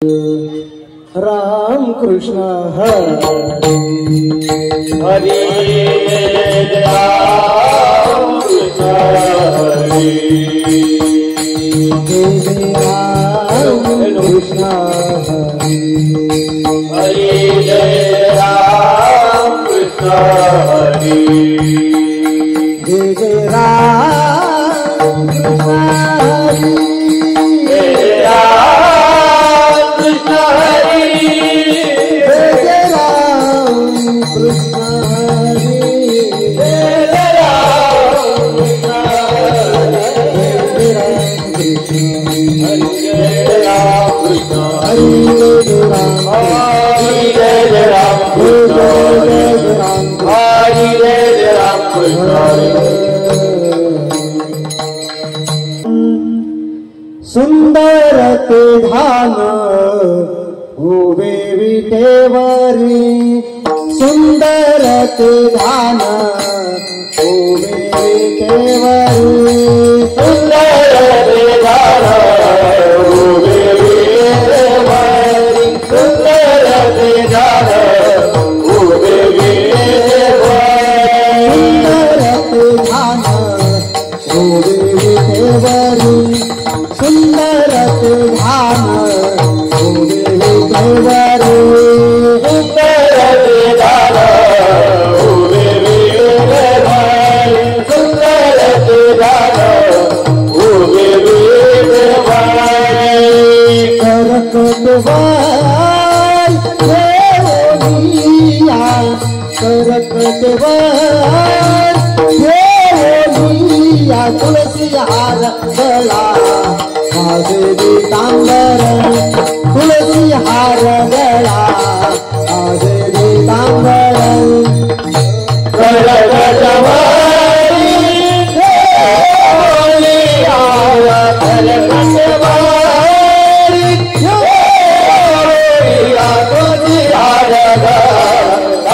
राम कृष्ण हरे हरे राम कृष्ण हरे राम कृष्ण हरे जय राम कृष्ण हरे जय जय राम कृष्ण हरे जय राम कृष्ण हरे जय जय राम कृष्ण हरे जय राम कृष्ण जय राम कृष्ण हरे जय राम कृष्ण हरे जय राम कृष्ण सुंदर ते धान उभे विटेवरी सुंदर ते धान उभे विटेवरी सुंदर देवान उभे विटेवरी सुंदर देवान उभे विटेवरी सुंदर ते धान उभे विटेवरी सुंदर ते धान उभे विटेवरी सुंदर देवान उभे विटेवरी सुंदर देवान उभे विटेवरी करकटवाय देवनिया करकटवाय देवनिया तुलसी हार गळा आदेवी तांबर तुलसी हार गळा आदेवी तांबर करकटवारी देवनिया करकटवारी देवनिया तुझी हार गळा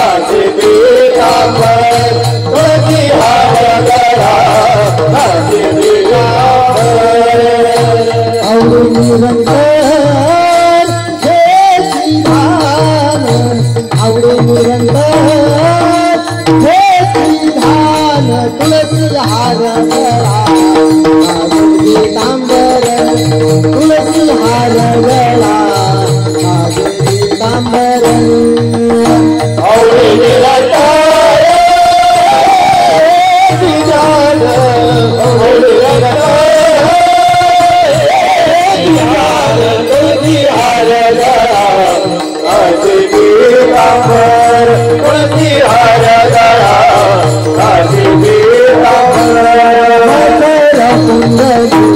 आदेवी तांबर तुझी हार गळा आदेवी तांबर आवडे निरंतर हे श्रीधान आवडे निरंतर हे श्रीधान तुलसी हार गळा आदेवी तांबर तुलसी हार गळा आदेवी तांबर आवडे निरंतर श्रीधान आवडे निरंतर श्रीधान तुलसी हार गळा आदेवी तांबर तुलसी हार गळा आदेवी तांबर मकर कुंडली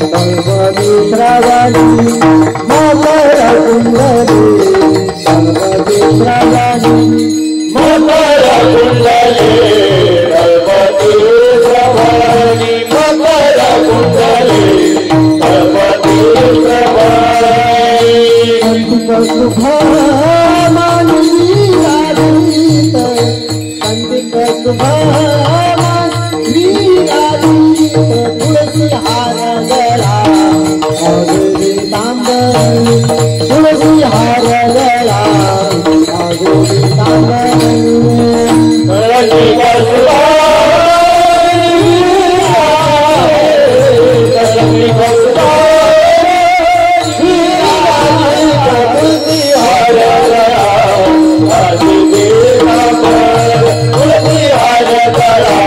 सर्वदी श्रावणी मकर कुंडली सर्वदी श्रावणी मकर कुंडले गणपती श्रवणी मकर कुंडले गणपती श्रवणी कंटिक शुभामानी राधित कंटिक शुभामानी राधित तुलसी हार गळा आदेवी तांबर तुलसी हार गळा आदेवी तांबर तुलसी हार गळा आदेवी तांबर तुलसी हार गळा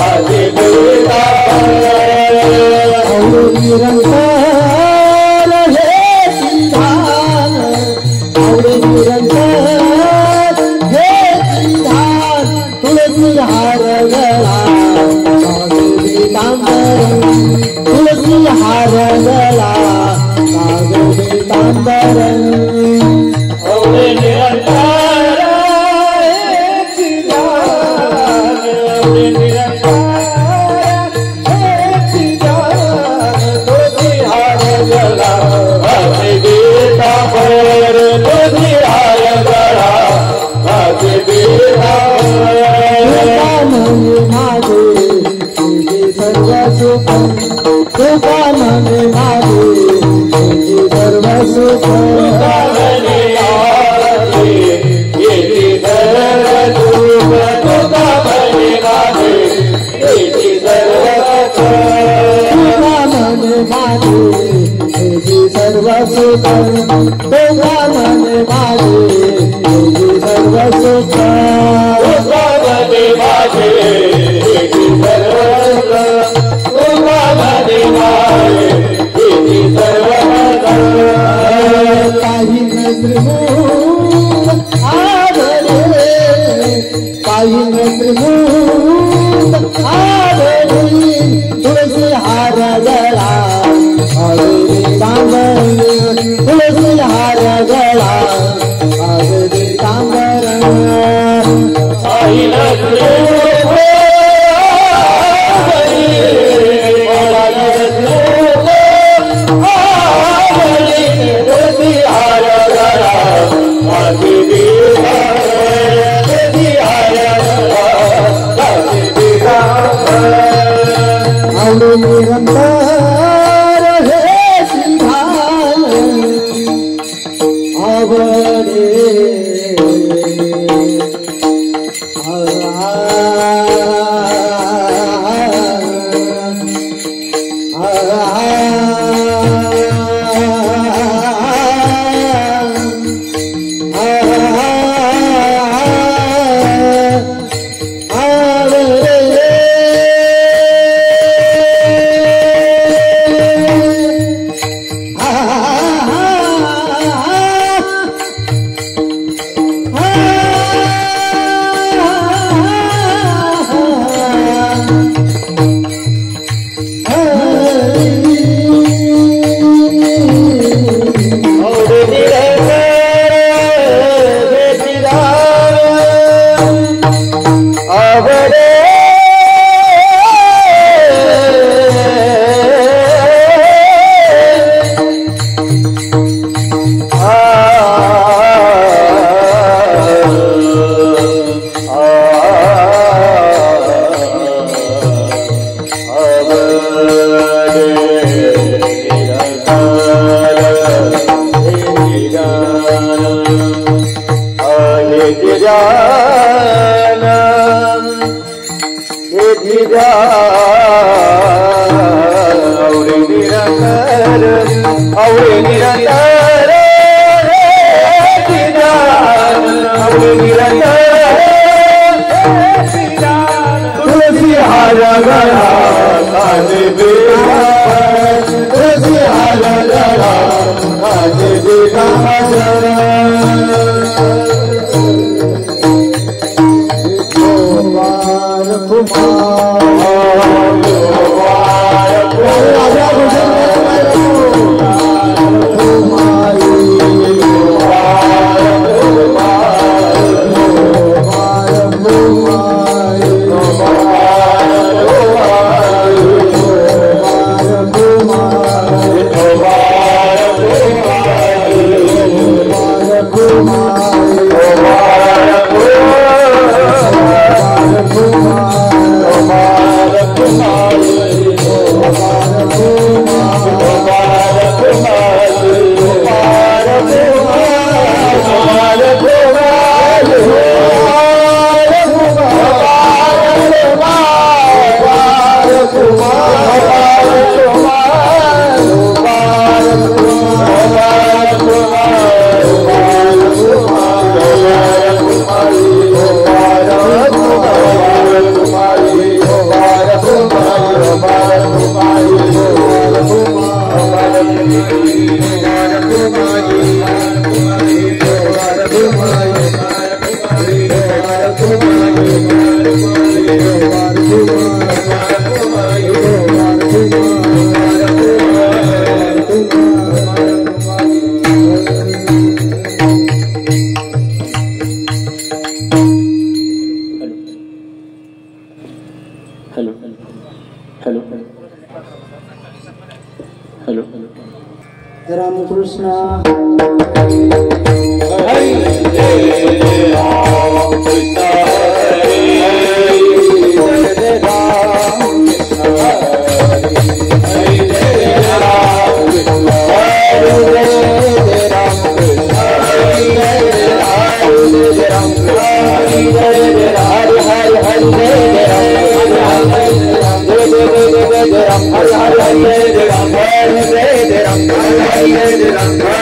आदेवी तांबर आवडे निरंतर हे श्रीधान आवडे निरंतर हे श्रीधान तुलसी हार गळा आदेवी तांबर तुलसी हार गळा आदेवी तांबर आवडे निरंतर एक ज्ञान आवडे निरंतर एक ज्ञान तुझी हार गळा आदेवी तांबर तुझी हार गळा आदेवी तांबर मने माझे तुझे सर्व सुख तुका मने माझे तुझे सर्व सुख Hare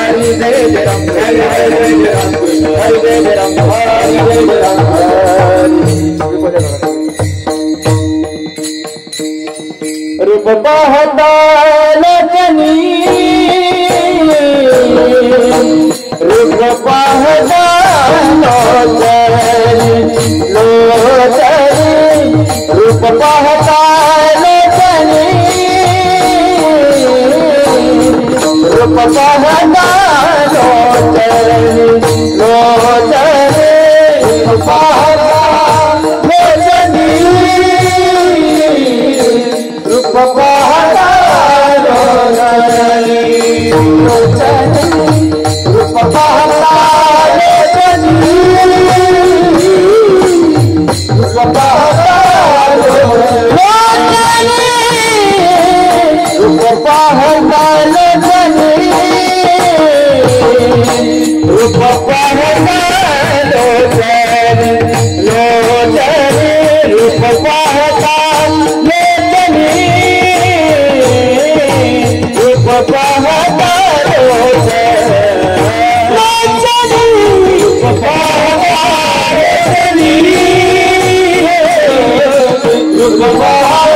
Hare Jai Jai Ram Hare Hare Jai Jai Ram Krishna Hare Jai Jai Ram Hare Jai Jai Ram Hare रूप पाहता लखनी रूप पाहता लोचनी रूप पाहता लखनी रूप पाहता लोचनी रूप पाहता लोचनी रूप पाहता लोचनी रूप पाहता लोचनी रूप पाहता लोचनी रूप पाहता लोचनी रूप पाहता लोचनी लोचनी रूप पाहता लोचनी रूप पाहता लोचनी रूप पाहता लोचनी रूप पाहता लोचनी रूप पाहता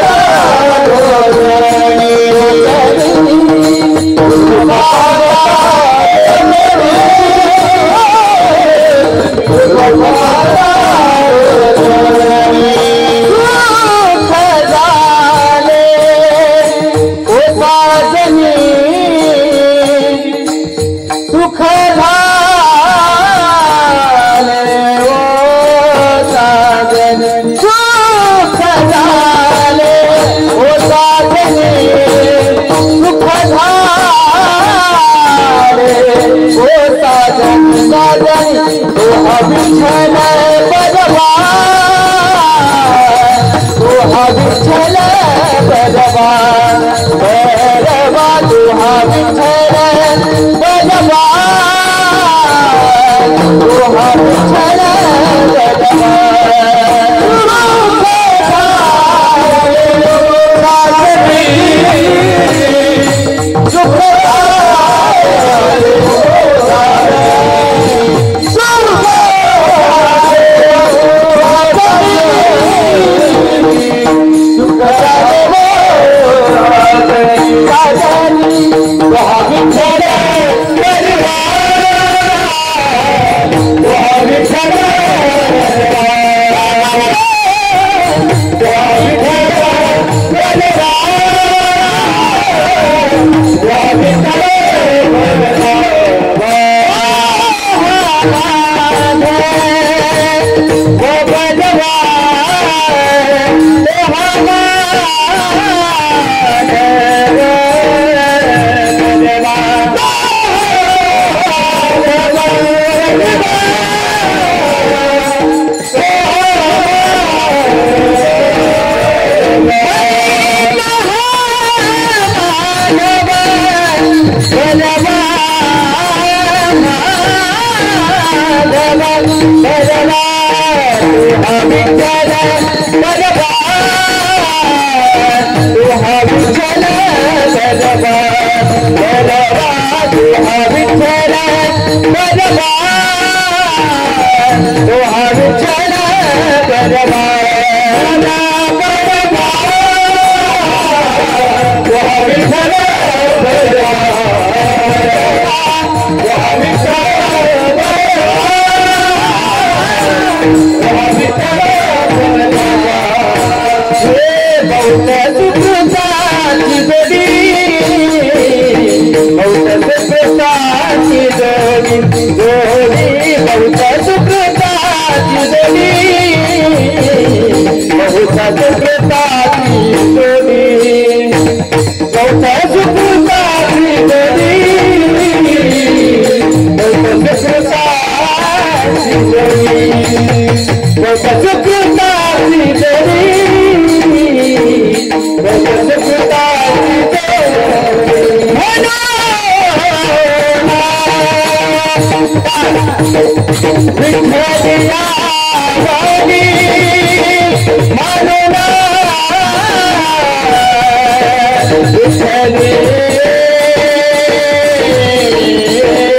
Hare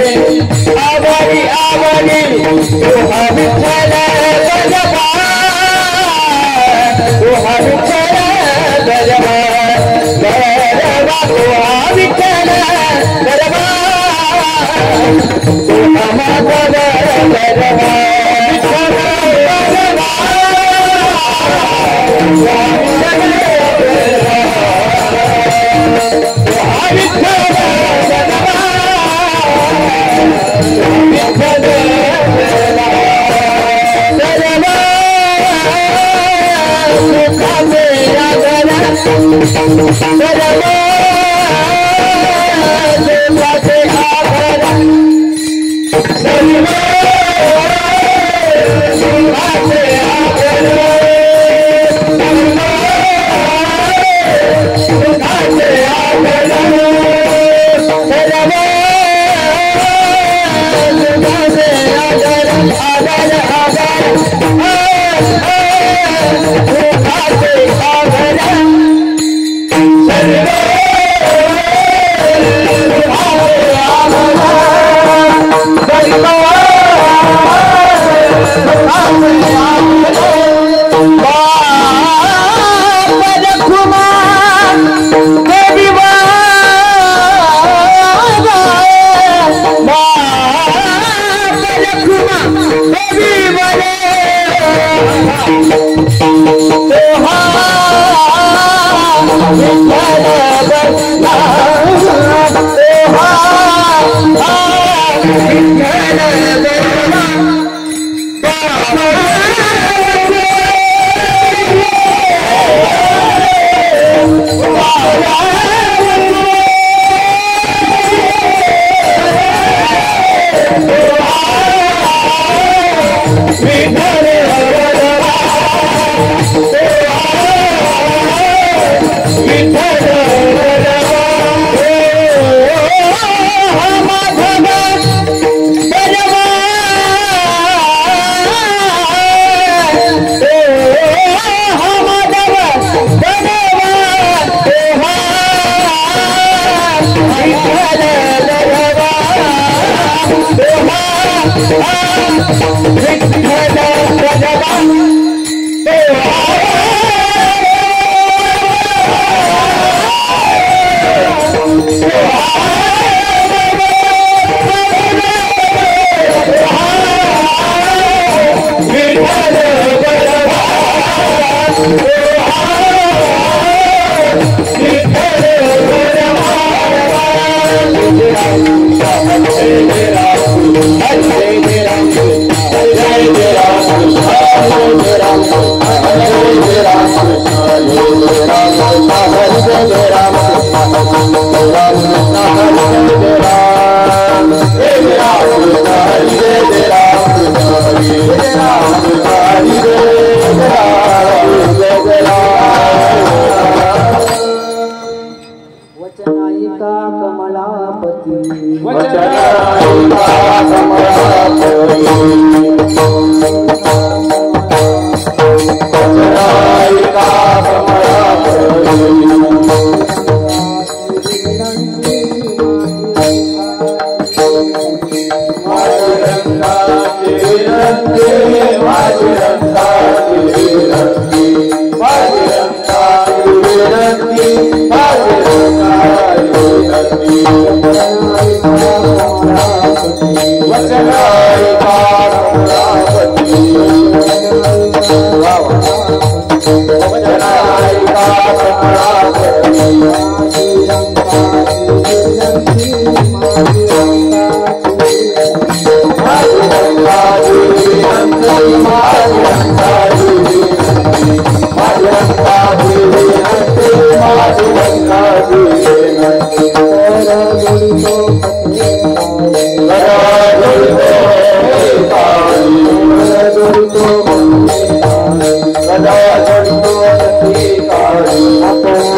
Thank you.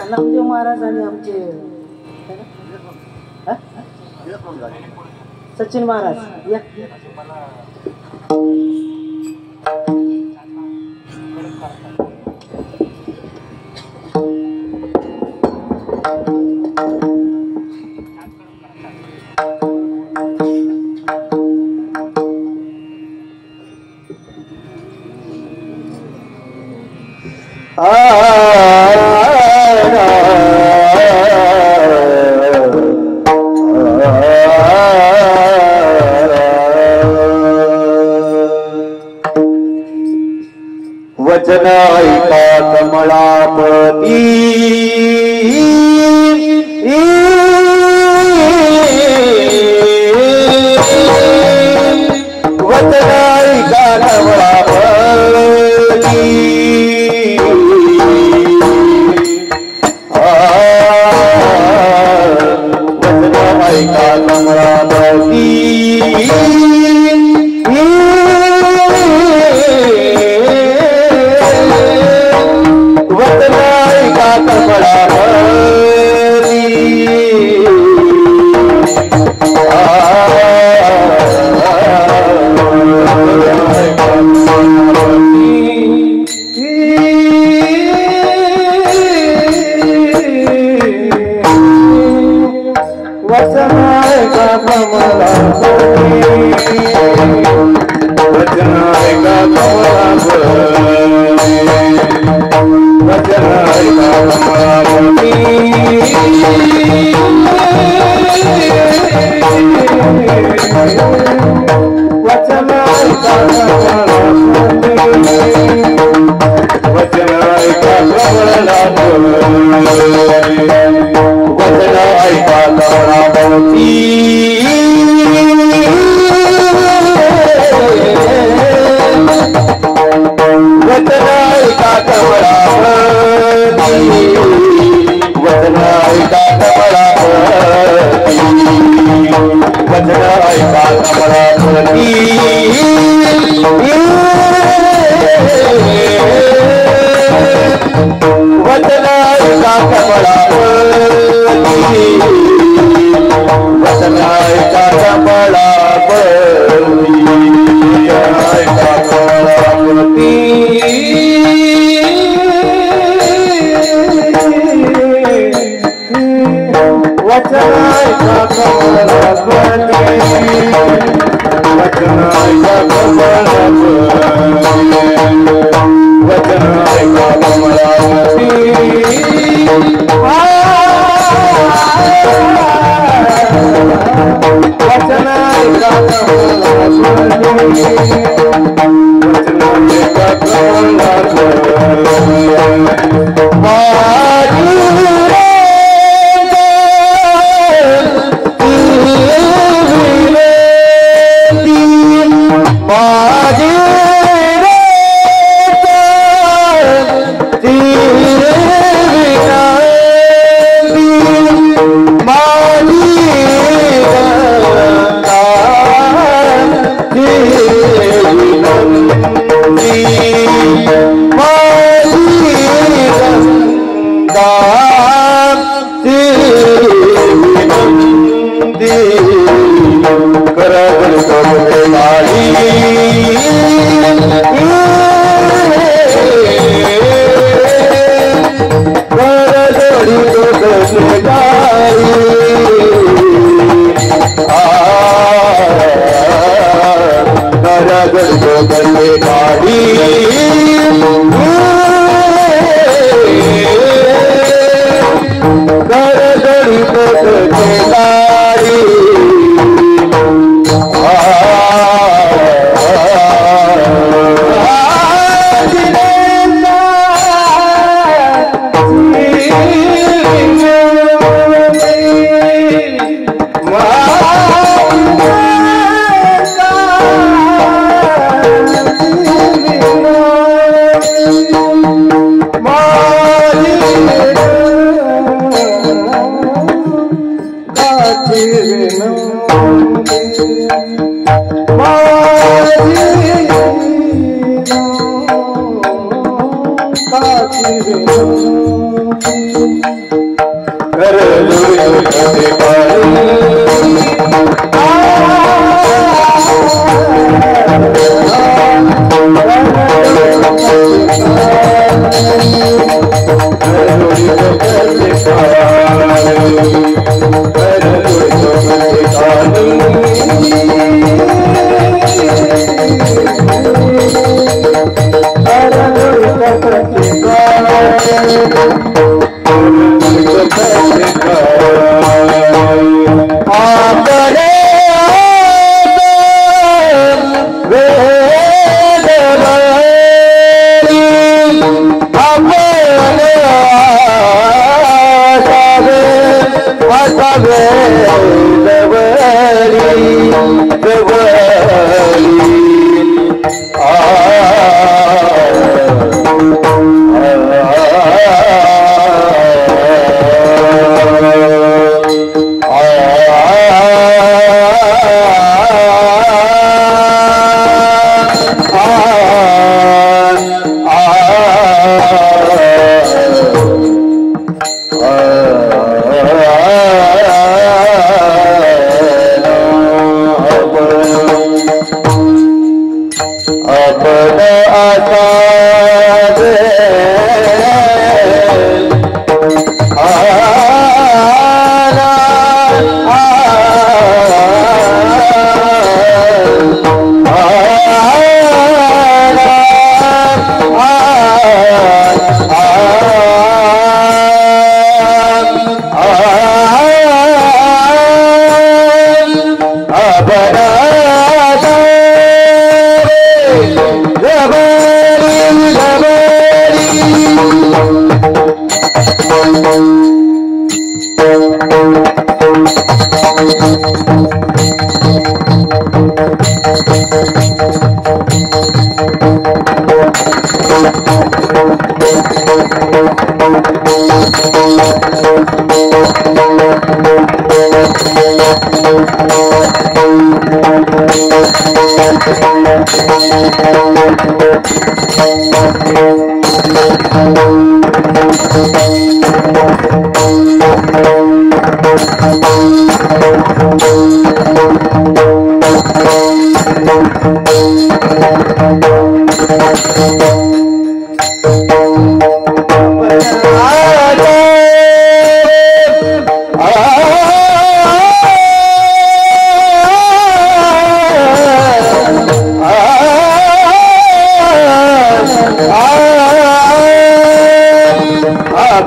Namdev Maharaj आणि आमचे सचिन महाराज या वचन ऐका कमळापती वचन ऐका कमळापती वचन ऐका कमळापती What's वचन ऐका कमलावती वचन ऐका कमलावती वचन ऐका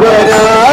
विठ्ठला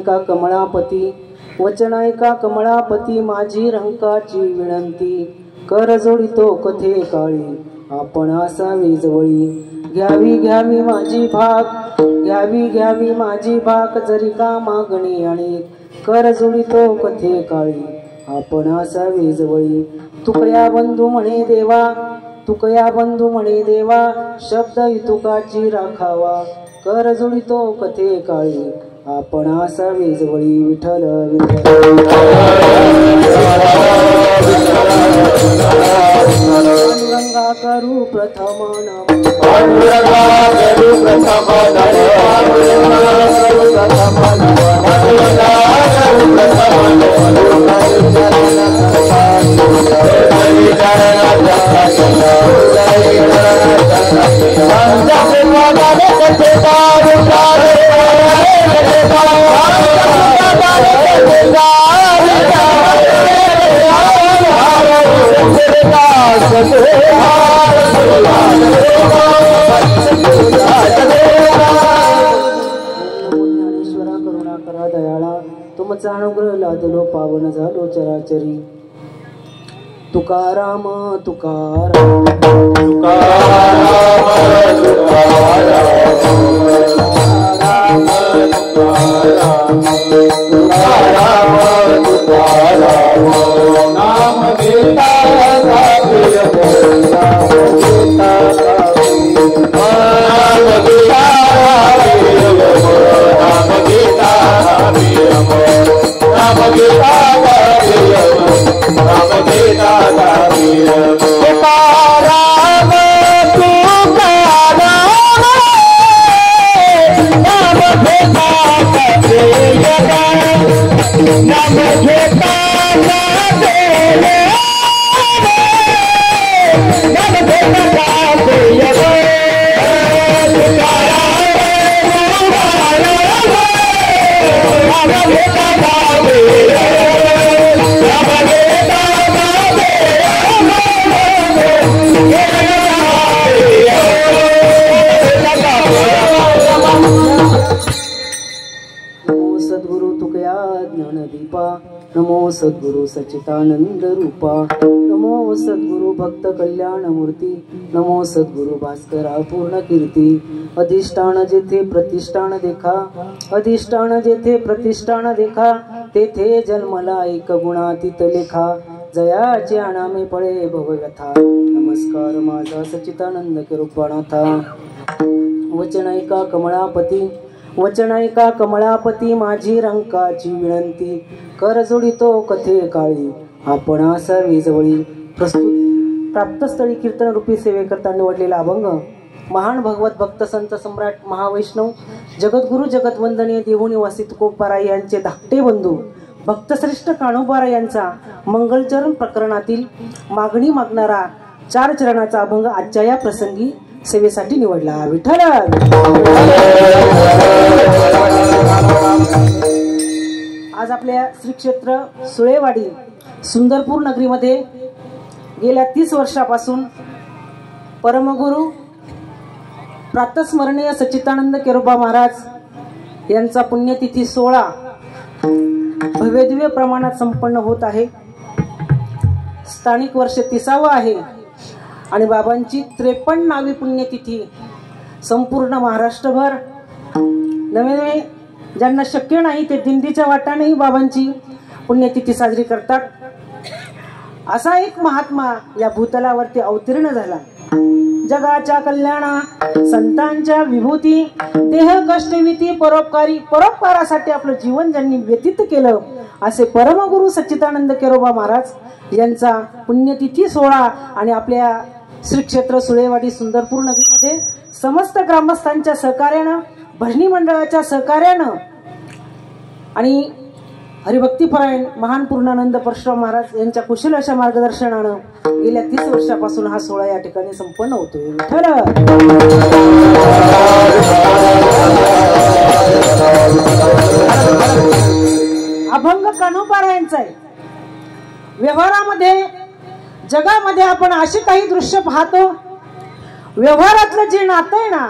ऐका कमळापती, वचन ऐका कमळापती, माझी रंकाची विनंती, कर जोडितो कथे काळी, आपण असावे जवळी, घ्यावी घ्यावी माझी भाग, घ्यावी घ्यावी माझी भाग, जरी का मागणी अनेक, कर जोडितो कथे काळी, आपण असावे जवळी, तुकया बंधू म्हणे देवा, तुकया बंधू म्हणे देवा, शब्द तुकाची राखावा, कर जोडितो कथे काळी, आपण असावे जवळी, विठ्ठल विठ्ठल पांडुरंगा करू प्रथम नमन, पांडुरंगा करू प्रथम नमन, पांडुरंगा करू प्रथम नमन, ज्ञानेश्वरा करुणा करा दयाळा, तुमचा अनुग्रह लादलो पावन झालो चराचरी, तुकाराम तुकाराम नाम घेता नमो सद्गुरु सच्चिदानंद रूपा, नमो सद्गुरु भक्त कल्याण मूर्ती, नमो सद्गुरु भास्करा पूर्ण कीर्ती, अधिष्ठान जेथे प्रतिष्ठान देखा, अधिष्ठान जेथे प्रतिष्ठान देखा, तेथे जन्मला एक गुणातीत लेखा, जयाचे अनामे पळे भवव्यथा, नमस्कार माझा सच्चिदानंद कृपानाथा, वचन ऐका कमळापती, वचन ऐका कमळापती, माझी रंकाची विनंती, कर जोडितो कथे काळी, आपण असावे जवळी. प्रस्तुत प्राप्तस्थळी कीर्तन रूपी सेवेकरता निवडलेला अभंग महान भगवत भक्त संत सम्राट महावैष्णव जगद्गुरु जगतवंदनीय देवनिवासी तुकोबाराय यांचे धाकटे बंधू भक्तश्रेष्ठ कान्होबाराय यांचा मंगलचरण प्रकरणातील मागणी मागणारा 4 चरणाचा अभंग आजच्या या प्रसंगी सेवेसाठी निवडला. विठ्ठल आज आपल्या श्री क्षेत्र सुळेवाडी सुंदरपूर नगरीमध्ये गेल्या 30 वर्षापासून परमगुरु प्रातस्मरणीय सच्चिदानंद केरोबा महाराज यांचा पुण्यतिथी सोहळा भव्यदिव्य प्रमाणात संपन्न होत आहे. स्थानिक वर्ष 30वा आहे आणि बाबांची 53वी पुण्यतिथी संपूर्ण महाराष्ट्रभर नवे नवे ज्यांना शक्य नाही ते दिंडीच्या वाटानेही बाबांची पुण्यतिथी साजरी करतात. असा एक महात्मा या भूतलावरती अवतीर्ण झाला. जगाच्या कल्याणा संतांच्या विभूती देह कष्टविती परोपकारासाठी आपलं जीवन ज्यांनी व्यतीत केलं असे परमगुरु सच्चिदानंद केरोबा महाराज यांचा पुण्यतिथी सोहळा आणि आपल्या श्री क्षेत्र सुळेवाडी सुंदरपूर नगरीमध्ये समस्त ग्रामस्थांच्या सहकार्यानं भजनी मंडळाच्या सहकार्यानं आणि हरिभक्तीपरायण महान पूर्णानंद परशुराम महाराज यांच्या कुशल अशा मार्गदर्शनानं गेल्या 30 वर्षापासून हा सोहळा या ठिकाणी संपन्न होतोय. अभंग कान्होबारायांचा आहे. व्यवहारामध्ये जगामध्ये आपण अशी काही दृश्य पाहतो, व्यवहारातलं जे नातं आहे ना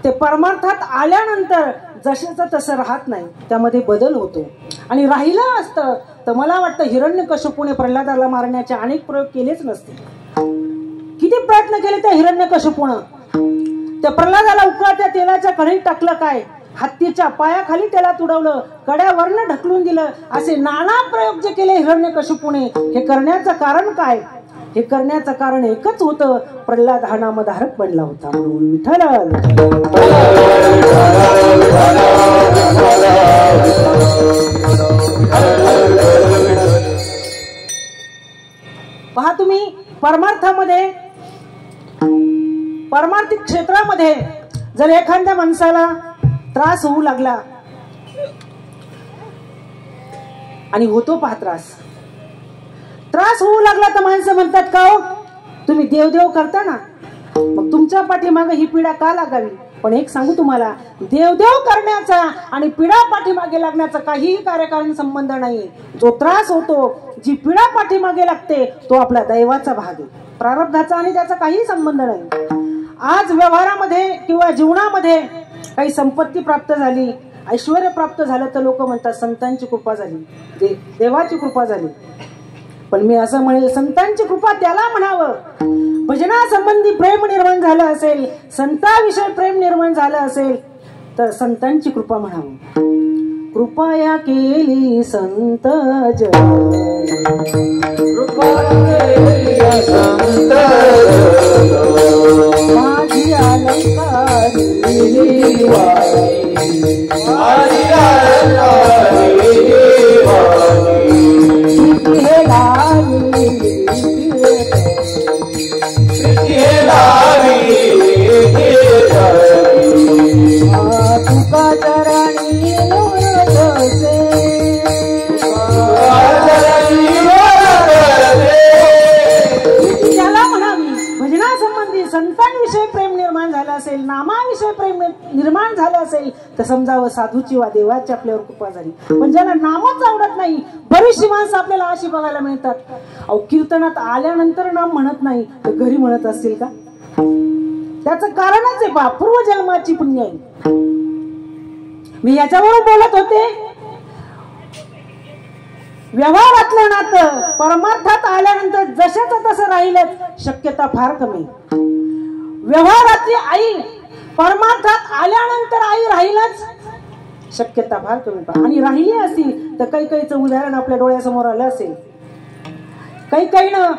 ते परमार्थात आल्यानंतर जशाचं तसं राहत नाही, त्यामध्ये बदल होतो. आणि राहिलं असतं तर मला वाटतं हिरण्यकश्यपूने प्रल्हादाला मारण्याचे अनेक प्रयोग केलेच नसते. किती प्रयत्न केले त्या हिरण्यकश्यपूनं. त्या प्रल्हादाला उकळत्या तेलाच्या कढईत टाकलं, काय हत्तीच्या पायाखाली त्याला तुडवलं, कड्यावरनं ढकलून दिलं, असे नाना प्रयोग जे केले हिरण्यकश्यपूने. हे करण्याचं कारण काय? हे करण्याचं कारण एकच होतं, प्रल्हाद हा नामधारक बनला होता म्हणून. विठ्ठल पहा तुम्ही, परमार्थिक क्षेत्रामध्ये जर एखाद्या माणसाला त्रास होऊ लागला, आणि होतो पहा त्रास होऊ लागला, तर माणसं म्हणतात का हो तुम्ही देवदेव करता ना, मग तुमच्या पाठीमागे ही पीडा का लागावी? पण एक सांगू तुम्हाला, देवदेव करण्याचा आणि पीडा पाठीमागे लागण्याचा काहीही कार्यकारण संबंध नाही. जो त्रास होतो, जी पीडा पाठीमागे लागते, तो आपल्या दैवाचा भाग आहे, प्रारब्धाचा आणि त्याचा काही संबंध नाही. आज व्यवहारामध्ये किंवा जीवनामध्ये काही संपत्ती प्राप्त झाली, ऐश्वर्य प्राप्त झालं, तर लोक म्हणतात संतांची कृपा झाली, देवाची कृपा झाली. पण मी असं म्हणेल, संतांची कृपा त्याला म्हणावं भजनासंबंधी प्रेम निर्माण झालं असेल, संतांविषयी प्रेम निर्माण झालं असेल, तर संतांची कृपा म्हणावं. कृपया केली संत जन, माझी अलंकारी संतांविषयी प्रेम निर्माण झालं असेल, नामाविषयी प्रेम निर्माण झालं असेल, तर समजावं साधूची वा देवाची आपल्यावर कृपा झाली. पण ज्याला नामच आवडत नाही, बरीचशी माणसं आपल्याला अशी बघायला मिळतात, अहो कीर्तनात आल्यानंतर नाम म्हणत नाही, तर घरी म्हणत असतील का? त्याचं कारणच आहे पूर्वजन्माची पुण्य आहे. मी याच्यावरून बोलत होते, व्यवहारातलं नातं परमार्थात आल्यानंतर जशाचं तसं राहिलं शक्यता फार कमी. व्यवहारातली आई परमार्थात आल्यानंतर आई राहीलच शक्यता फार कमी. आणि राहिली असती तर कैकेयीचं उदाहरण आपल्या डोळ्यासमोर आलं असेल. कैकेयीनं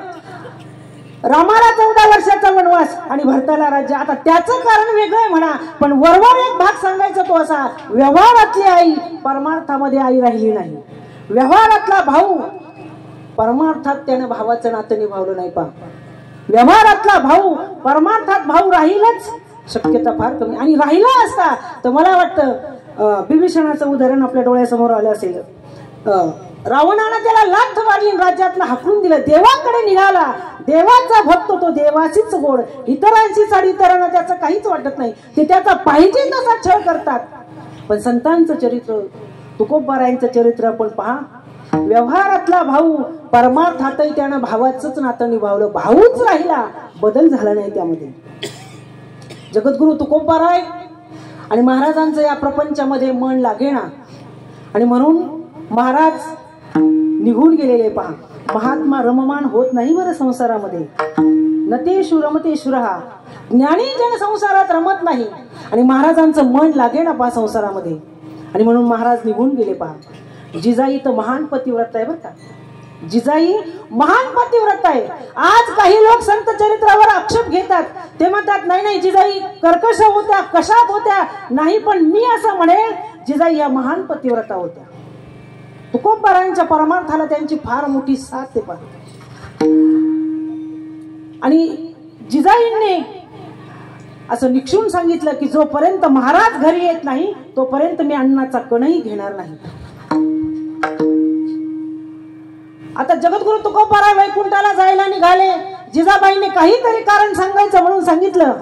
रामाला 14 वर्षाचा वनवास आणि भरताला राज्य. आता त्याचं कारण वेगळं आहे म्हणा, पण वरवर एक भाग सांगायचा तो असा, व्यवहारातली आई परमार्थामध्ये आई राहिली नाही. व्यवहारातला भाऊ परमार्थात त्याने भावाचं नातं निभावलं नाही. पा व्यवहारातला भाऊ परमार्थात भाऊ राहीलच शक्यता फार कमी. आणि राहिला असता तर मला वाटतं बिभीषणाचं उदाहरण आपल्या डोळ्यासमोर आलं असेल. रावणानं त्याला लाथ मारली, राज्यातला हाकलून दिलं, देवाकडे निघाला, देवाचा भक्त तो देवाचीच गोड, इतरांची साडी इतरांना त्याचं काहीच वाटत नाही, ते त्याचा पाहिजे तसा छळ करतात. पण संतांचं चरित्र, तुकोबारायांचं चरित्र आपण पहा, व्यवहारातला भाऊ परमार्थातही त्यानं भावाचंच नातं निभावलं, भाऊच राहिला, बदल झाला नाही त्यामध्ये. जगद्गुरु तुकोबाराय आणि महाराजांचं या प्रपंचामध्ये मन लागेना, आणि म्हणून महाराज निघून गेलेले. पहा, महात्मा रममान होत नाही बरं संसारामध्ये. नतेषु रमतेषुरहा, ज्ञानी जन संसारात रमत नाही, आणि महाराजांचं मन लागेना पहा संसारामध्ये, आणि म्हणून महाराज निघून गेले. पहा, जिजाई तर महान पतिव्रत आहे बरं का, जिजाई महान पतिव्रत आहे. आज काही लोक संत चरित्रावर आक्षेप घेतात, ते म्हणतात नाही नाही जिजाई कर्कश होत्या, कशात होत्या नाही, पण मी असं म्हणेल जिजाई या महान पतिव्रता होत्या. तुकोबारायांच्या परमार्थाला त्यांची फार मोठी साथ आहे. आणि जिजाईंनी असं निक्षून सांगितलं की जोपर्यंत महाराज घरी येत नाही तोपर्यंत मी अन्नाचा कणही घेणार नाही. आता जगद्गुरु तुकोबाराय वैकुंठाला जायला निघाले. जिजाबाईंनी काहीतरी कारण सांगायचं म्हणून सांगितलं.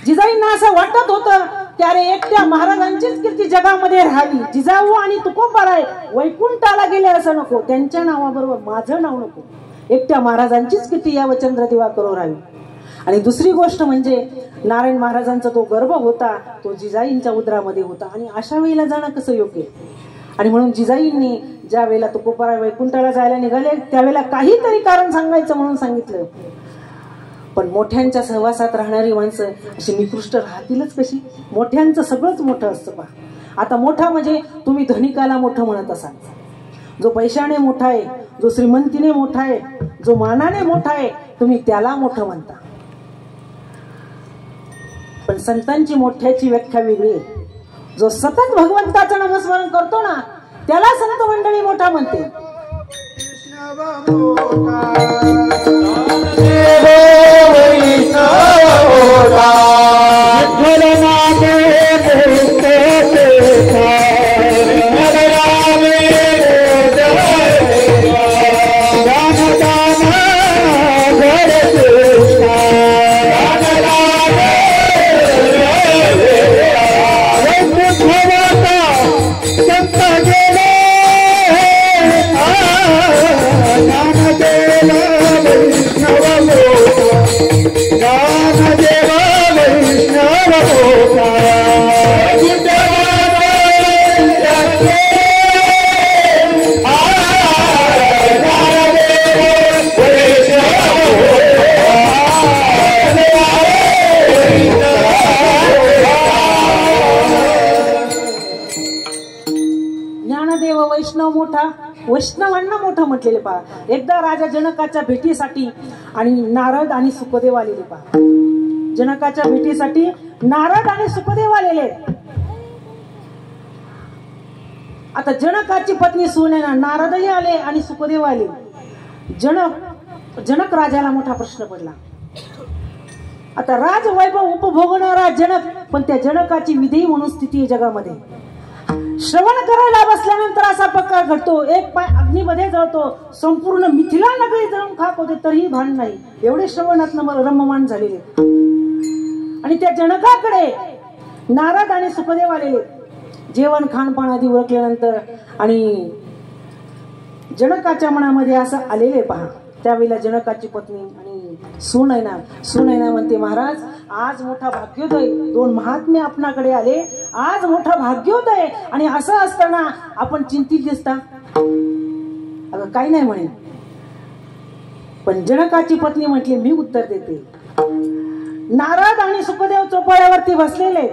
जिजाईंना असं वाटत होतं की अरे एकट्या महाराजांचीच कीर्ती जगामध्ये राहावी, जिजाऊ आणि तुकोबाराय वैकुंठाला गेले असं नको, त्यांच्या नावाबरोबर माझं नाव नको, एकट्या महाराजांचीच कीर्ती या वचंद्र दिवाकरवर राहावी. आणि दुसरी गोष्ट म्हणजे नारायण महाराजांचा तो गर्भ होता तो जिजाईंच्या उदरामध्ये होता आणि अशा वेळेला जाणं कसं योग्य. आणि म्हणून जिजाईंनी ज्या वेळेला तुकोबाराय वैकुंठाला जायला निघाले त्यावेळेला काहीतरी कारण सांगायचं म्हणून सांगितलं. पण मोठ्यांच्या सहवासात राहणारी माणसं अशी निकृष्ट राहतीलच कशी. मोठ्यांचं सगळंच मोठं असतं पहा. आता मोठा म्हणजे तुम्ही धनिकाला मोठं म्हणत असाल, जो पैशाने मोठा आहे, जो श्रीमंतीने मोठा आहे, जो मानाने मोठा आहे, तुम्ही त्याला मोठं म्हणता. पण संतांची मोठ्याची व्याख्या वेगळी आहे. जो सतत भगवंताचं नामस्मरण करतो ना त्याला संत मंडळी मोठा म्हणते. ज्ञानदेव वैष्णव मोठा, वैष्णवांना मोठं म्हटलेले पहा. एकदा राजा जनकाच्या भेटीसाठी आणि नारद आणि सुखदेव आलेले पहा. जनकाच्या भेटीसाठी नारद आणि सुखदेव आलेले. आता जनकाची पत्नी सुनेना नारदही आले आणि सुखदेव आले. जनक राजाला मोठा प्रश्न पडला. आता राजवैभव उपभोगणारा जनक, पण त्या जनकाची विधी म्हणून स्थिती आहे जगामध्ये. श्रवण करायला बसल्यानंतर असा प्रकार घडतो, एक पाय अग्नीमध्ये जळतो, संपूर्ण मिथिला नगरी जळून खाक होते तरीही भान नाही. एवढे श्रवणातनं रममान झालेले. आणि त्या जनकाकडे नारद आणि सुखदेव आलेले. जेवण खानपान आधी उरकल्यानंतर आणि जनकाच्या मनामध्ये असं आलेले पहा. त्यावेळेला जनकाची पत्नी आणि सून आहे ना म्हणते, महाराज आज मोठा भाग्योदय, दोन महात्मे आपणाकडे आले, आज मोठा भाग्योदय. आणि असं असताना आपण चिंतित दिसता. अगं काही नाही म्हणे. पण जनकाची पत्नी म्हटली, मी उत्तर देते. नारद आणि सुखदेव चोपाळ्यावरती बसलेले,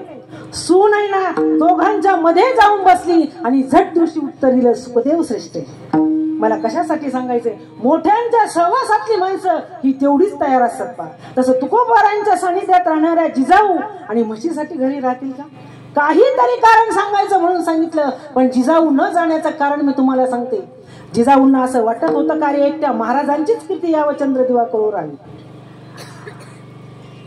सून आहे ना दोघांच्या मध्ये जाऊन बसली आणि झट दिवशी उत्तर दिलं, सुखदेव श्रेष्ठ. मला कशासाठी सांगायचंय, मोठ्यांच्या सहवासातली माणसं ही तेवढीच तयार असतात पहा. तसं तुकोबारायांच्या सानिध्यात राहणाऱ्या जिजाऊ आणि म्हशीसाठी घरी राहतील का. काहीतरी कारण सांगायचं म्हणून सांगितलं. पण जिजाऊ न जाण्याचं कारण मी तुम्हाला सांगते. जिजाऊंना असं वाटत होतं का रे एकट्या महाराजांचीच कीर्ती यावं चंद्रदिवाकरवर आली.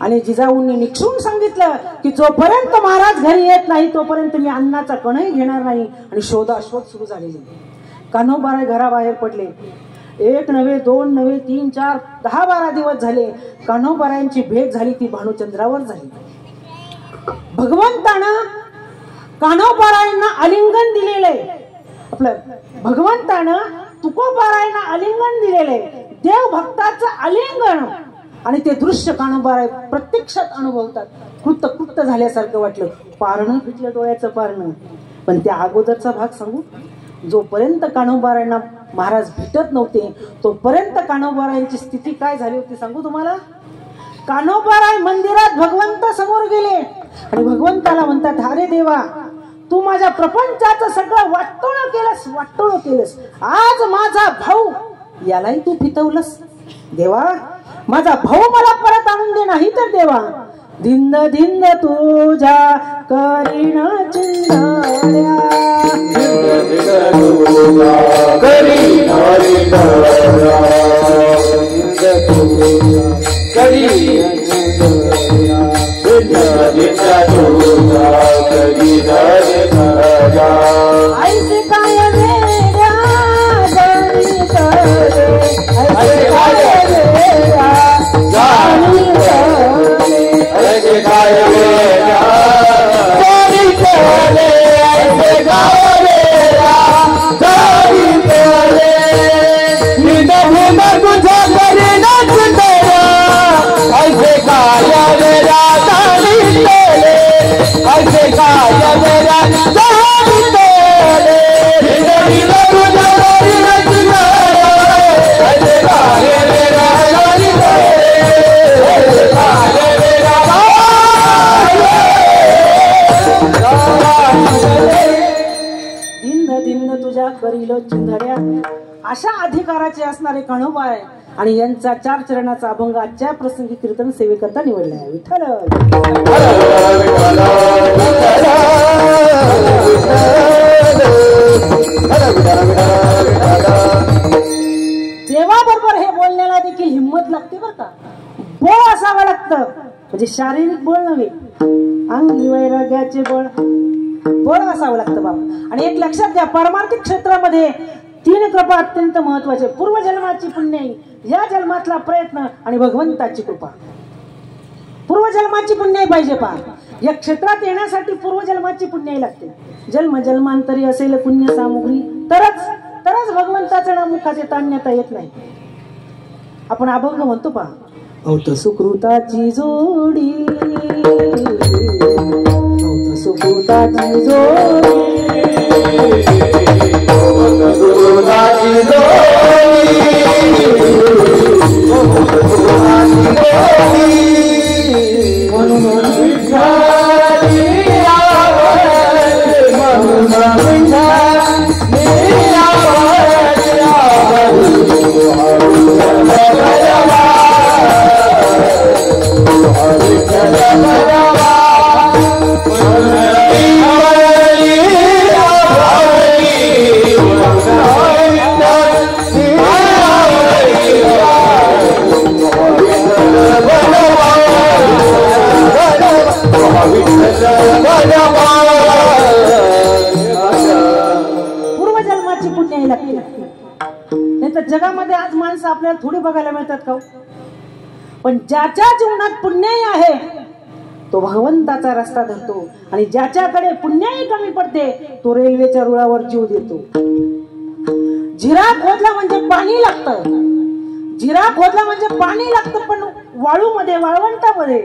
आणि जिजाऊंनी निक्षून सांगितलं की जोपर्यंत महाराज घरी येत नाही तोपर्यंत मी अन्नाचा कणही घेणार नाही. आणि शोधाशोध सुरू झालेली. कान्होबाराय घराबाहेर पडले. एक नव्हे, दोन नव्हे, 3, 4, 10, 12 दिवस झाले. कान्होबारायांची भेट झाली ती भानुचंद्रावर झाली. भगवंतानं कान्होबारायांना आलिंगन दिलेलंय. आपलं भगवंतानं तुकोबारायांना आलिंगन दिलेलंय. देव भक्ताचं आलिंगन. आणि ते दृश्य कान्होबाराय प्रत्यक्षात अनुभवतात. कृत झाल्यासारखं वाटलं. पारणं फिटलं डोळ्याचं पारणं. पण त्या अगोदरचा भाग सांगू. जोपर्यंत कान्होबारायांना महाराज भेटत नव्हते तोपर्यंत कान्होबारायांची स्थिती काय झाली होती सांगू तुम्हाला. कान्होबाराय मंदिरात भगवंत समोर गेले आणि भगवंताला म्हणतात, अरे देवा तू माझ्या प्रपंचाचं सगळं वाटोळं केलंस. आज माझा भाऊ यालाही तू फितवलंस. देवा माझा भाऊ मला परत आणून दे, नाही तर देवा धिंद धिंद तुझ्या करीण चिंधड्या. ऐसे काय वेड्या जाणी करे, ऐसे काय वेड्या जाणी करे, ऐसे काय वेड्या जाणी करे, ऐसे काय वेड्या जाणी करे. विलोद चिंधड्या अशा अधिकाराचे असणारे कान्होबा आहे आणि यांचा 4 चरणाचा अभंग आजच्या प्रसंगी कीर्तन सेवेकरता निवडला आहे. विठ्ठल देवाबरोबर हे बोलण्याला देखील हिंमत लागते बरं का. बळ असावं लागतं, म्हणजे शारीरिक बळ नव्हे, अंगी वैराग्याचे बळ असावं लागतं बाबा. आणि एक लक्षात घ्या, पारमार्थिक क्षेत्रामध्ये 3 कृपा अत्यंत महत्वाचे. पूर्वजन्माची पुण्याई, या जन्मातला प्रयत्न आणि भगवंताची कृपा. पूर्वजन्माची पुण्याई पाहिजे पहा. या क्षेत्रात येण्यासाठी पूर्वजन्माची पुण्याई लागते. जन्म जन्मांतरी असेल पुण्य सामुग्री तरच भगवंताचं नाम मुखाचे ताणण्याता येत नाही. आपण अभंग म्हणतो पहा, औत सुकृताची जोडी, औत सुकृताची जोडी, पूर्वजन्माची पुण्याई लागते. नाही तर जगामध्ये आज माणसं आपल्याला थोडी बघायला मिळतात का. पण ज्याच्या जीवनात पुण्याई आहे तो भगवंताचा रस्ता धरतो आणि ज्याच्याकडे पुण्याई कमी पडते तो रेल्वेच्या रुळावर जीव देतो. जिरा खोदला म्हणजे पाणी लागतं, जिरा खोदला म्हणजे पाणी लागतं, पण वाळूमध्ये वाळवंटामध्ये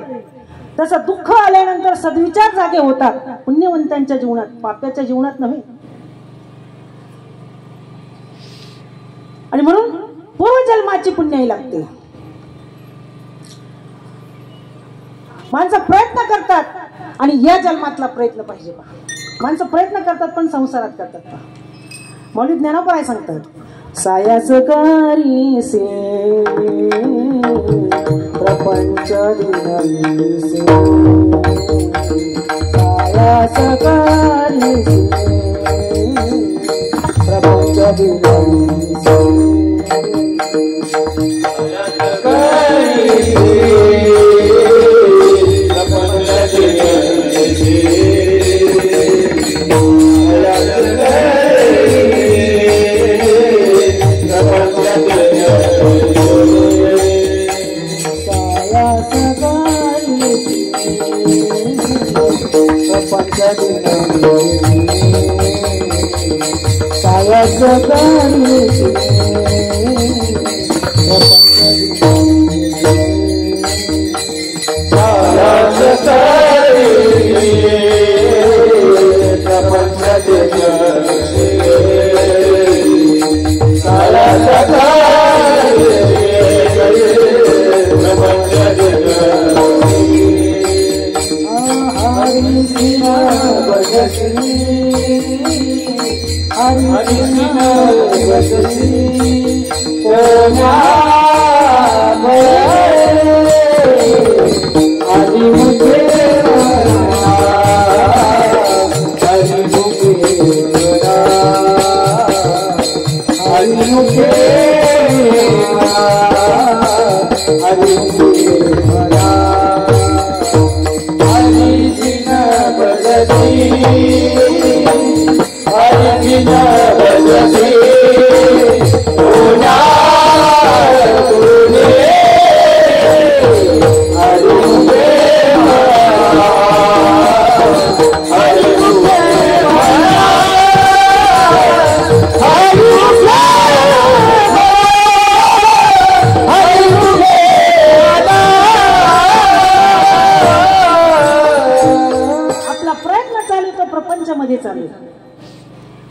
तसं दुःख आल्यानंतर सद्विचार जागे होतात पुण्यवंतांच्या जीवनात, पाप्याच्या जीवनात नव्हे. आणि म्हणून पूर्वजन्माची पुण्याई लागते. माणसं प्रयत्न करतात आणि या जन्मातला प्रयत्न पाहिजे पहा. माणसं प्रयत्न करतात पण संसारात करतात पहा. मौलिक ज्ञानोबा सांगतात, सायासकारी से प्रपंच दिनसे, सायासकारी से प्रपंच दिनसे,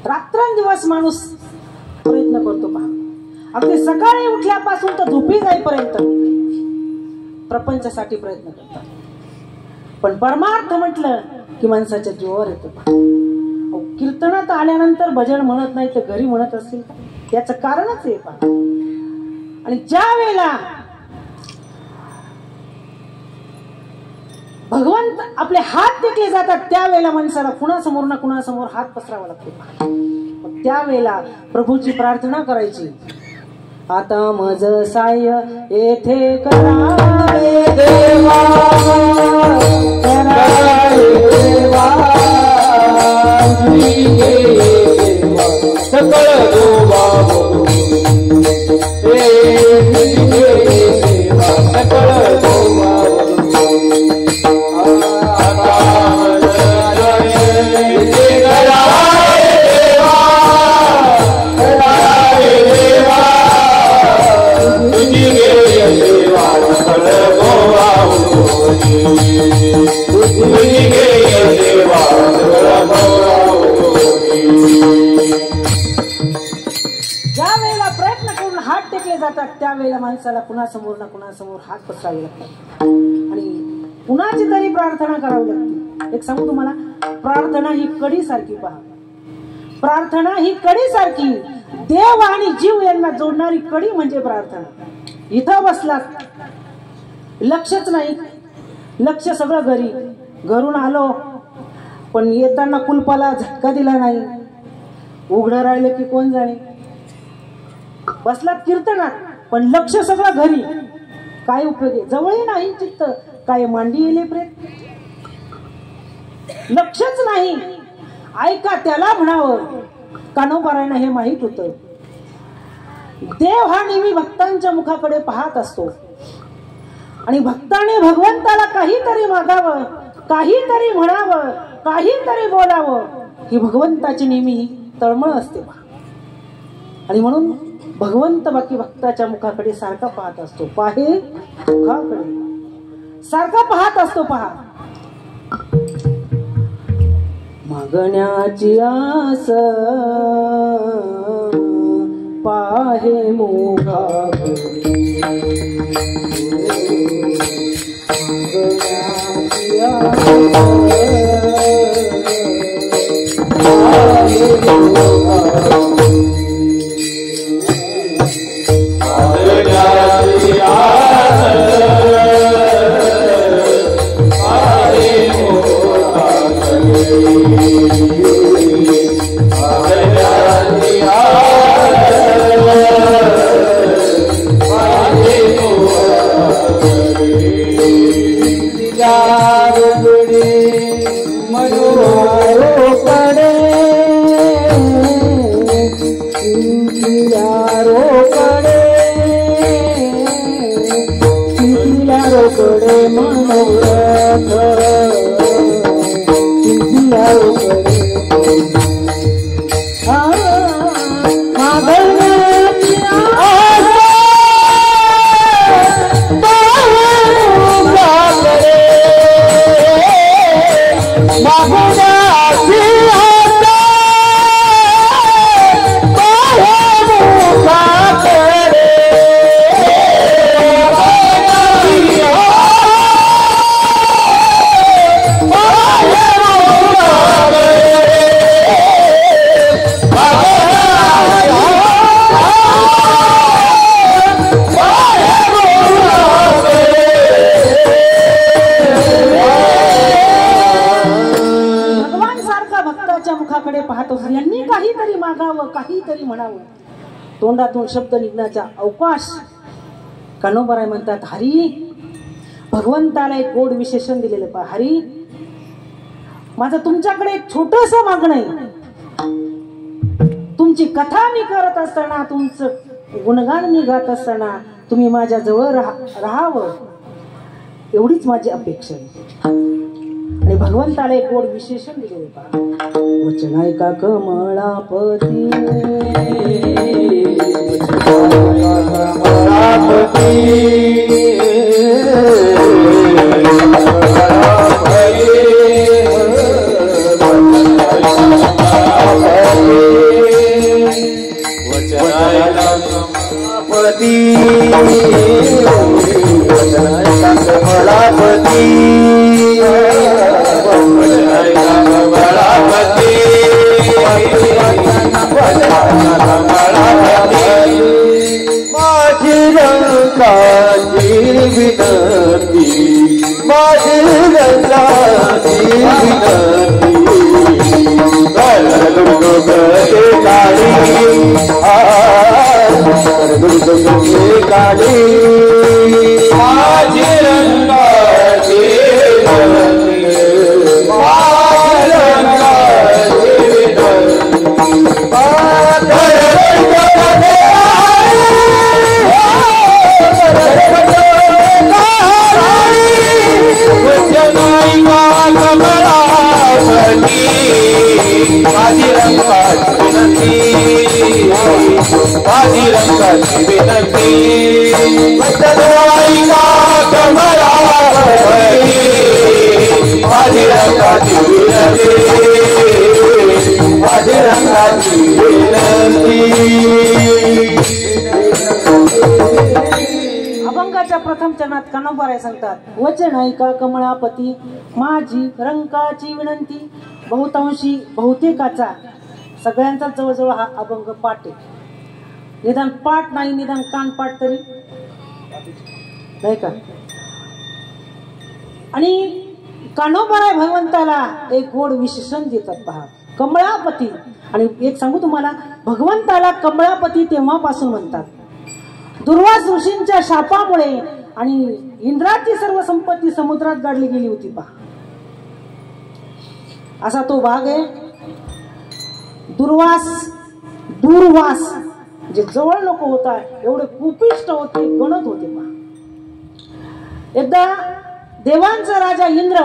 रात्रंदिवस माणूस प्रयत्न करतो पहा. अगदी सकाळी उठल्यापासून तर झोपी जाईपर्यंत प्रपंचासाठी प्रयत्न करतात. पण परमार्थ म्हटलं की माणसाच्या जीवावर येतो पहा. कीर्तनात आल्यानंतर भजन म्हणत नाही तर घरी म्हणत असतील का? याचं कारणच आहे पहा. आणि ज्या वेळेला भगवंत आपले हात टेकले जातात त्यावेळेला माणसाला कुणासमोर ना कुणासमोर हात पसरावा लागतो. मग त्यावेळेला प्रभूची प्रार्थना करायची. आता मज साय येथे करावे देवा, करावे देवा, सकळ देवा सकळ देवा ज्या वेळेला प्रयत्न करून हात टेकले जातात त्यावेळेला माणसाला कुणासमोर ना कुणासमोर हात पसरावे लागतात आणि कुणाची तरी प्रार्थना करावी लागते. एक सांगू तुम्हाला, प्रार्थना ही कडी सारखी पहा. प्रार्थना ही कडी सारखी, देव आणि जीव यांना जोडणारी कडी म्हणजे प्रार्थना. इथं बसलात, लक्षच नाही, लक्ष सगळं घरी. घरून आलो पण येताना कुलपाला झटका दिला नाही, उघडं राहिलं की कोण जाणे. बसलात कीर्तनात पण लक्ष सगळं घरी. काय उपयोग आहे? जवळही नाही चित्त, काय मांडी येले प्रेत, लक्षच नाही. ऐका त्याला म्हणावं, कानोबारायना हे माहित होतं. देव हा नेहमी भक्तांच्या मुखाकडे पाहत असतो आणि भक्ताने भगवंताला काहीतरी मागावं, काहीतरी म्हणावं, काहीतरी बोलावं, ही भगवंताची नेहमी तळमळ असते. आणि म्हणून भगवंत बाकी भक्ताच्या मुखाकडे सारखा पाहत असतो. पाहे मुखाकडे सारखा पाहत असतो. पहा, मागण्याची आस पाहे मुखाकडे, मागण्याची आस पाहे मुखाकडे. काहीतरी म्हणावं, तोंडातून शब्द निघण्याचा अवकाश. कानोबाराय म्हणतात, हरी भगवंताला एक गोड विशेषण दिलेलं पहा. हरी, माझं तुमच्याकडे एक छोटस मागणं आहे. तुमची कथा मी करत असताना, तुमचं गुणगान मी गात असताना तुम्ही माझ्या जवळ राहावं, एवढीच माझी अपेक्षा आहे. आणि भगवंताला एक गोड विशेषण दिलेले पहा. वचन ऐका कमळापती, कमलापती माझी रंगाची विनंती माझी रंगाची विनंती दुर्गे काळी दुर्गे काळी माझी रंगाची विनंती माझी रंगाची माझी रंगाची विनंती माझी रंगाची विनंती माझी रंगाची विनंती. अभंगाच्या प्रथम चरणात कानोबाराय सांगतात, वचन ऐका कमळापती माझी रंकाची विनंती. बहुतांशी बहुतेकाचा सगळ्यांचा जवळजवळ हा अभंग पाठ आहे. निदान पाठ नाही निदान कान पाठ तरी नाही का. आणि कानोबाराय भगवंताला एक गोड विशेषण देतात पहा, कमळापती. आणि एक सांगू तुम्हाला, भगवंताला कमळापती तेव्हापासून म्हणतात दुर्वास ऋषींच्या शापामुळे आणि इंद्राची सर्व संपत्ती समुद्रात गाडली गेली होती पहा. असा तो भाग आहे. दूरवास जे जवळ लोक होता एवढे कुपिष्ट होते, गणत होते पहा. एकदा देवांचा राजा इंद्र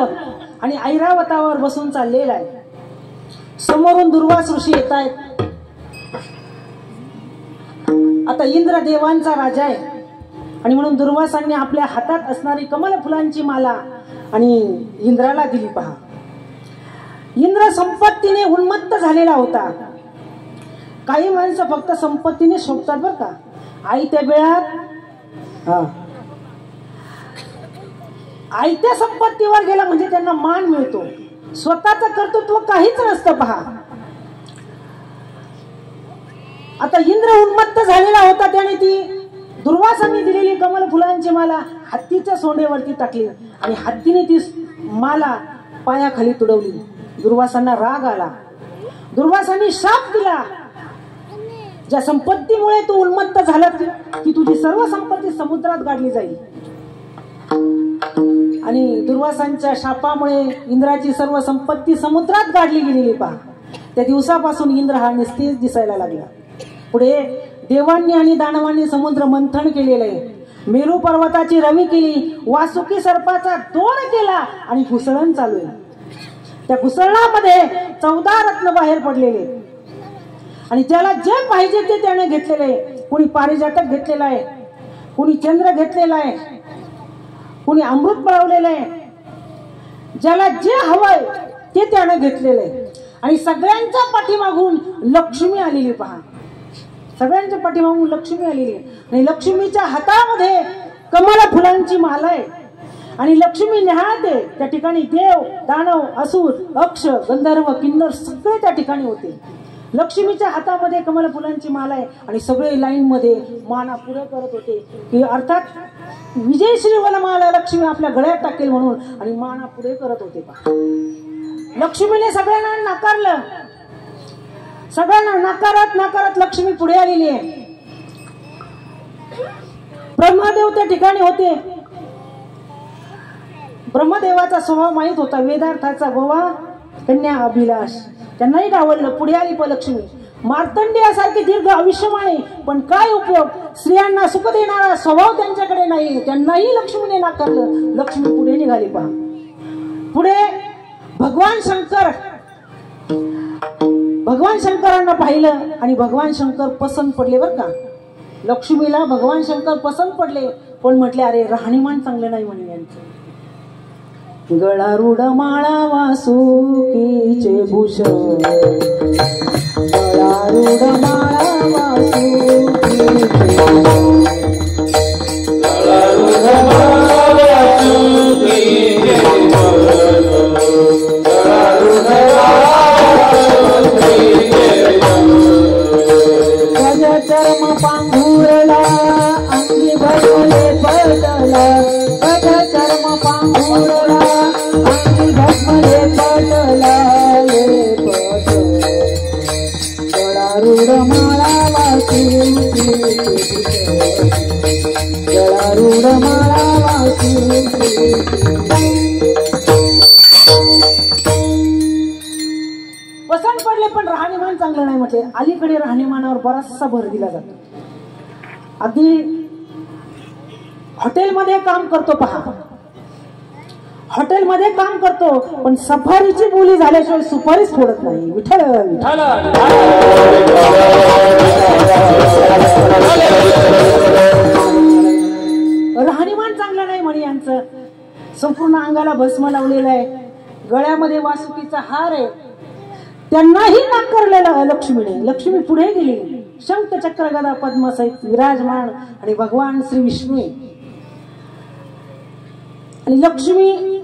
आणि ऐरावतावर बसून चाललेला आहे. समोरून दुर्वास ऋषी येत आहेत. आता इंद्र देवांचा राजा आहे आणि म्हणून दुर्वासांनी आपल्या हातात असणारी कमल फुलांची माला आणि इंद्राला दिली पहा. इंद्र संपत्तीने उन्मत्त झालेला होता. काही माणसं फक्त संपत्तीने शोभतात बर का. आयत्या वेळात आयत्या संपत्तीवर गेला म्हणजे त्यांना मान मिळतो, स्वतःचं कर्तृत्व काहीच नसतं पहा. आता इंद्र उन्मत्त झालेला होता, त्याने ती दुर्वासांनी दिलेली कमल फुलांची माला हत्तीच्या सोंडेवरती टाकली आणि हत्तीने ती माला पायाखाली तुडवली. दुर्वासांना राग आला. दुर्वासांनी शाप दिला, ज्या संपत्तीमुळे तू उन्मत्त झाला ती तुझी सर्व संपत्ती समुद्रात गाडली जाईल. आणि दुर्वासांच्या शापामुळे इंद्राची सर्व संपत्ती समुद्रात गाडली गेलेली पहा. त्या दिवसापासून इंद्र हा निस्तेज दिसायला लागला. पुढे देवांनी आणि दानवांनी समुद्र मंथन केलेलं आहे. मेरू पर्वताची रवी केली, वासुकी सर्पाचा दोन केला आणि घुसळण चालू आहे. त्या घुसळणामध्ये 14 रत्न बाहेर पडलेले आणि ज्याला जे पाहिजे ते त्याने घेतलेले. कोणी पारिजातक घेतलेला आहे, कोणी चंद्र घेतलेला आहे, कोणी अमृत पळवलेलं आहे. ज्याला जे हवंय ते त्याने घेतलेलं आहे. आणि सगळ्यांच्या पाठीमागून लक्ष्मी आलेली पहा. सगळ्यांच्या पाठीमागून लक्ष्मी आलेली आणि लक्ष्मीच्या हातामध्ये कमल फुलांची माला आहे. आणि लक्ष्मी निहाळते त्या ठिकाणी देव, दानव, असुर, अक्ष, गंधर्व, किन्नर सगळे त्या ठिकाणी होते. लक्ष्मीच्या हातामध्ये कमल फुलांची माला आहे आणि सगळे लाईन मध्ये माना पुढे करत होते की अर्थात विजयश्री वनमाला लक्ष्मी आपल्या गळ्यात टाकेल म्हणून, आणि माना पुढे करत होते. लक्ष्मीने सगळ्यांना नाकारलं. सगळ्यांना नाकारत लक्ष्मी पुढे आलेली आहे. ब्रह्मदेव त्या ठिकाणी होते. ब्रह्मदेवाचा स्वभाव माहित होता, वेदार्थाचा गोवा कन्या अभिलाष. त्यांनाही आवडलं. पुढे आली लक्ष्मी. मार्तंडेयासारखे दीर्घ आयुष्यमान आहे, पण काय उपयोग, स्त्रियांना सुख देणारा स्वभाव त्यांच्याकडे नाही. त्यांनाही लक्ष्मीने नाकारलं. लक्ष्मी पुढे निघाली पहा. पुढे भगवान शंकरांना पाहिलं आणि भगवान शंकर पसंत पडले बर का. लक्ष्मीला भगवान शंकर पसंत पडले, पण म्हटले अरे राहणीमान चांगलं नाही म्हणे यांचं. गळारूढ माळा वासुकीचे भूषण, गळारूढ माळा वासुकीचे भूषण, गळारूढ माळा वासुकीचे भूषण, गळारूढ माळा वासुकीचे चर्म पांघुरला अंगी भस्मले पटला पट चर्म पांघुरला अंगी भस्मले पटला पट गळारूढ माळा वासी गळारूढ माळा वासी पसंत पडले पण राहणीमान चांगलं नाही म्हटले. अलीकडे राहणीमानावर बराचसा भर दिला जातो. अगदी हॉटेलमध्ये काम करतो पहा, हॉटेलमध्ये काम करतो पण सफारीची बोली झाल्याशिवाय सुपारीच फोडत नाही. विठ्ठल राहणीमान चांगलं नाही म्हणे यांचं. संपूर्ण अंगाला भस्म लावलेलं आहे, गळ्यामध्ये वासुकीचा हार आहे. त्यांनाही नाकारलेलं लक्ष्मीने. लक्ष्मी पुढे गेली, शंख चक्र गदा पद्म सहित विराजमान आणि भगवान श्री विष्णू. आणि लक्ष्मी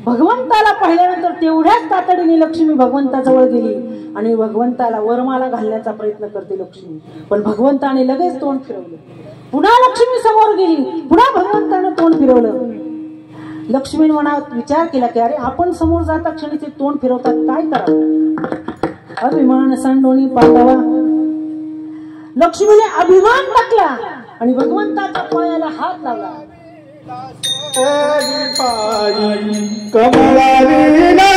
भगवंताला पाहिल्यानंतर तेवढ्याच तातडीने लक्ष्मी भगवंताजवळ गेली आणि भगवंताला वरमाला घालण्याचा प्रयत्न करते लक्ष्मी. पण भगवंताने लगेच तोंड फिरवलं. पुन्हा लक्ष्मी समोर गेली, पुन्हा भगवंतानं तोंड फिरवलं. लक्ष्मीने मनात विचार केला की अरे आपण समोर जाता क्षणी ते तोंड फिरवतात, काय करावं. अभिमान सांडोनी पांडवा. लक्ष्मीने अभिमान टाकला आणि भगवंताच्या पायाला हात लावला. कमलावीना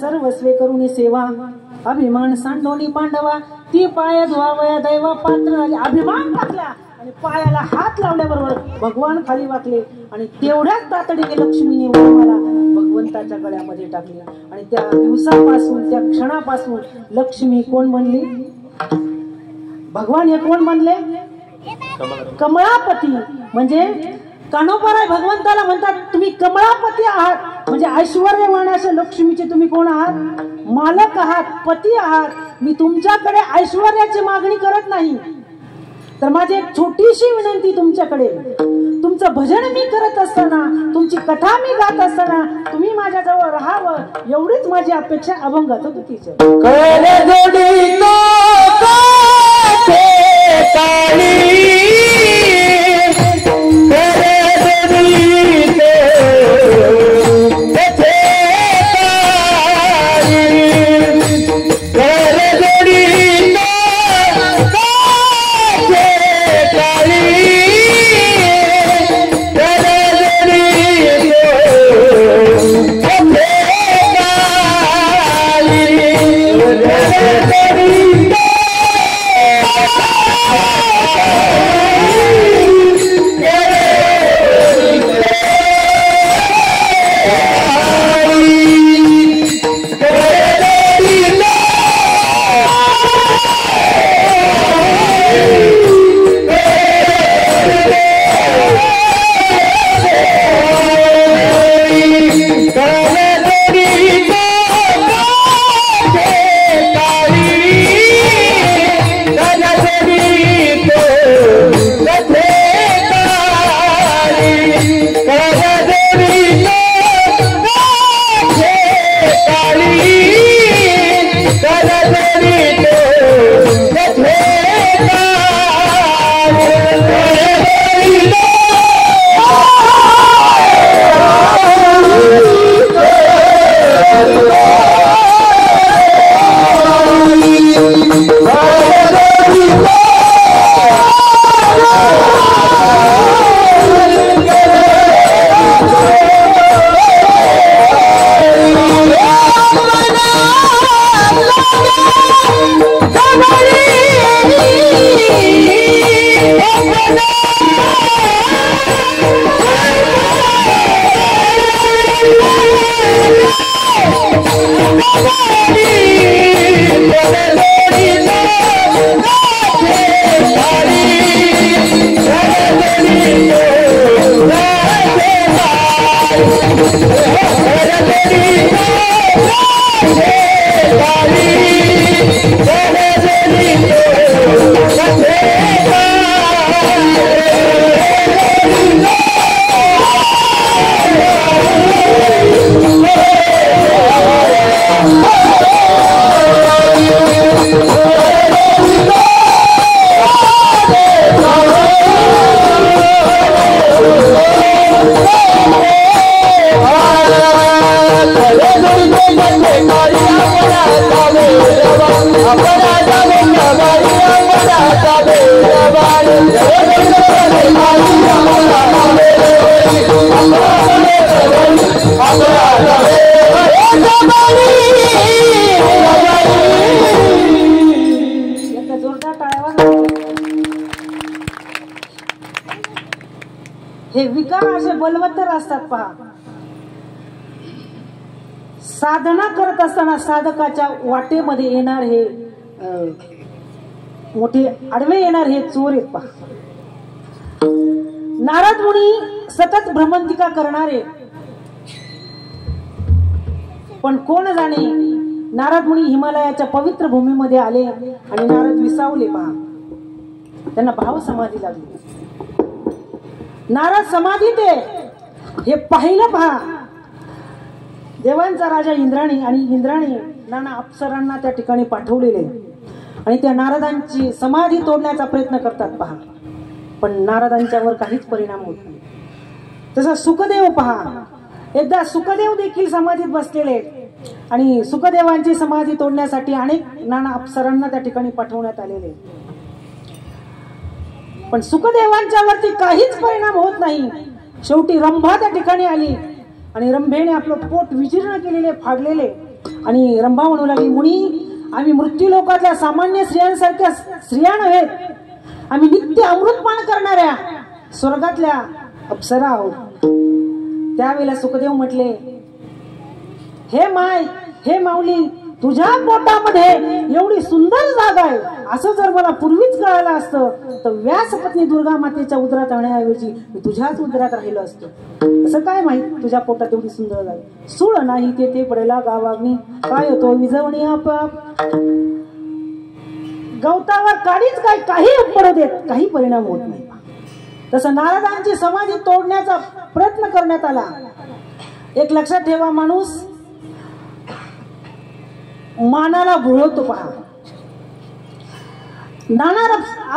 सर्वस्वे करुणी सेवा. अभिमान सांडोनी पांडवा. ती पाय धुवावया दैवा पात्र. अभिमान टाकला आणि पायाला हात लावल्याबरोबर भगवान खाली वाकले आणि तेवढ्याच तातडीने लक्ष्मीने वरमाला भगवंताच्या गळ्यामध्ये टाकली. आणि त्या दिवसापासून त्या क्षणापासून लक्ष्मी कोण बनली? भगवान हे कोण बनले? कमळापती. म्हणजे कानोबाराय भगवंताला म्हणतात तुम्ही कमळापती आहात. म्हणजे ऐश्वर्यवान अशा लक्ष्मीचे तुम्ही कोण आहात? मालक आहात, पती आहात. मी तुमच्याकडे ऐश्वर्याची मागणी करत नाही. तर माझी एक छोटीशी विनंती तुमच्याकडे, तुमचं भजन मी करत असताना, तुमची कथा मी गात असताना तुम्ही माझ्याजवळ राहावं एवढीच माझी अपेक्षा अभंगात होती. Hare हे विकार असे बलवत्तर असतात पहा. साधना करत असताना साधकाच्या वाटेमध्ये येणार हे मोठे आडवे येणार हे चोर आहेत पहा. नारद मुनी सतत भ्रमंतिका करणारे, पण कोण जाणे नारद मुनी हिमालयाच्या पवित्र भूमीमध्ये आले आणि नारद विसावले पहा. त्यांना भाव समाधी लागली. नारद समाधीत हे पाहिलं पहा. देवांचा राजा इंद्राणी आणि इंद्राणी नाना अप्सरांना त्या ठिकाणी पाठवलेले आणि त्या नारदांची समाधी तोडण्याचा प्रयत्न करतात पहा. पण नारदांच्यावर काहीच परिणाम होत नाही. तसा सुखदेव पहा, एकदा सुखदेव देखील समाधीत बसलेले आणि सुखदेवांची समाधी तोडण्यासाठी अनेक नाना अप्सरांना त्या ठिकाणी पाठवण्यात आलेले, पण सुखदेवांच्या वरती काहीच परिणाम होत नाही. शेवटी रंभा त्या ठिकाणी आली आणि रंभेने आपलं पोट विजीर्ण केलेले, फाडलेले आणि रंभा म्हणू लागली, मुनी आम्ही मृत्यू लोकातल्या सामान्य स्त्रियांसारख्या स्त्रिया नव्हेत, आम्ही नित्य अमृतपान करणाऱ्या स्वर्गातल्या अप्सरा आहोत. त्यावेळेला सुखदेव म्हटले, हे माय, हे माऊली, तुझ्या पोटामध्ये एवढी सुंदर जागा आहे, असं जर मला पूर्वीच कळालं असतं तर व्यासपत्नी दुर्गा मातेच्या उदरात राहण्याऐवजी मी तुझ्याच उदरात राहिलो असतो. असं काय माहित तुझ्या पोटात एवढी सुंदर जागा. सूळ नाही तेथे पडेला गावाग्नी, काय होतो विजवणी आपाप. गवतावर काडीच काय काही पडू देत, काही परिणाम होत नाही. तसं नारदांची समाधी तोडण्याचा प्रयत्न करण्यात आला. एक लक्षात ठेवा, माणूस मानाला भुळवतो पहा. नाना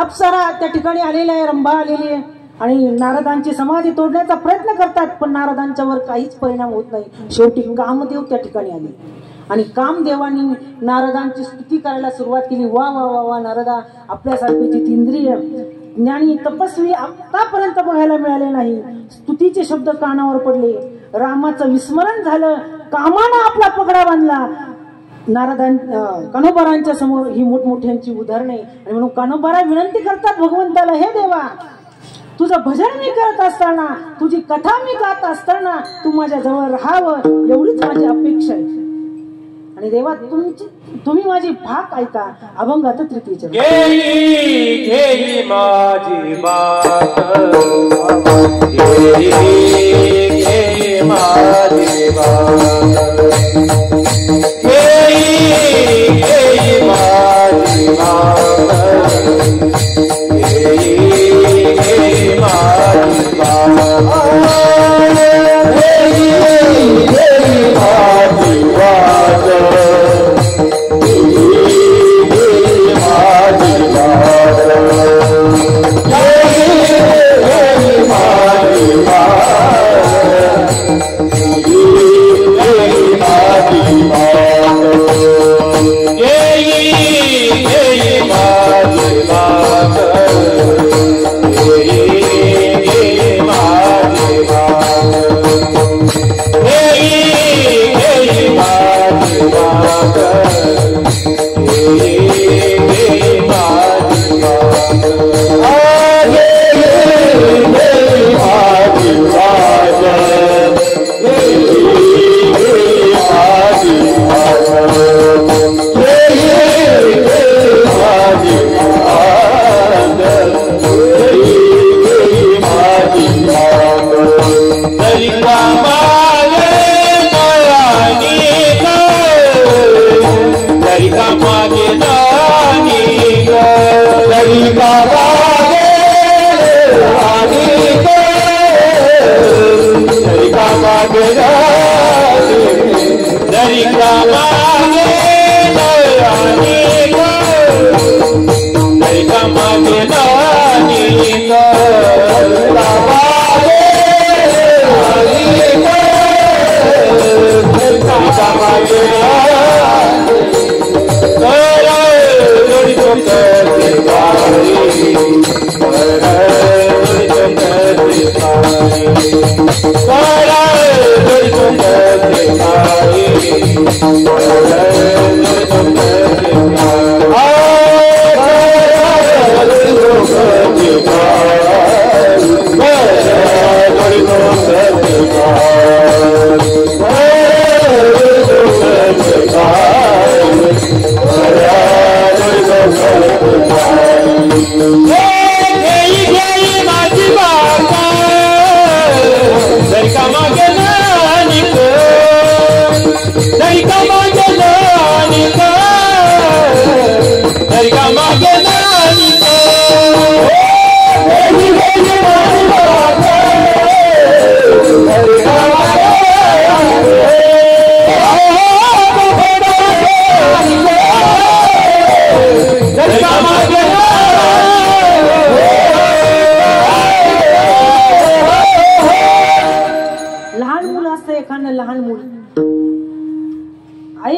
अप्सरा त्या ठिकाणी आलेल्या आहे, रंभा आलेली आहे आणि नारदांची समाधी तोडण्याचा प्रयत्न करतात, पण नारदांच्यावर काहीच परिणाम होत नाही. शेवटी कामदेव त्या ठिकाणी आले आणि कामदेवांनी नारदांची स्तुती करायला सुरुवात केली. वा वा वा वा नारदा, आपल्यासारखे जितेंद्रिय ज्ञानी तपस्वी आतापर्यंत बघायला मिळाले नाही. स्तुतीचे शब्द कानावर पडले, रामाचं विस्मरण झालं, कामानं आपला पगडा बांधला. कान्होबारांच्या समोर ही मोठमोठ्यांची उदाहरणे आणि म्हणून कान्होबारा विनंती करतात भगवंताला, हे देवा, तुझं भजन मी करत असताना, तुझी कथा मी गात असताना तू माझ्या जवळ राहावं, एवढीच माझी अपेक्षा आहे. आणि देवा तुम्ही माझी भाक ऐका. अभंगात तृतीयच माझी बात, माझी बात,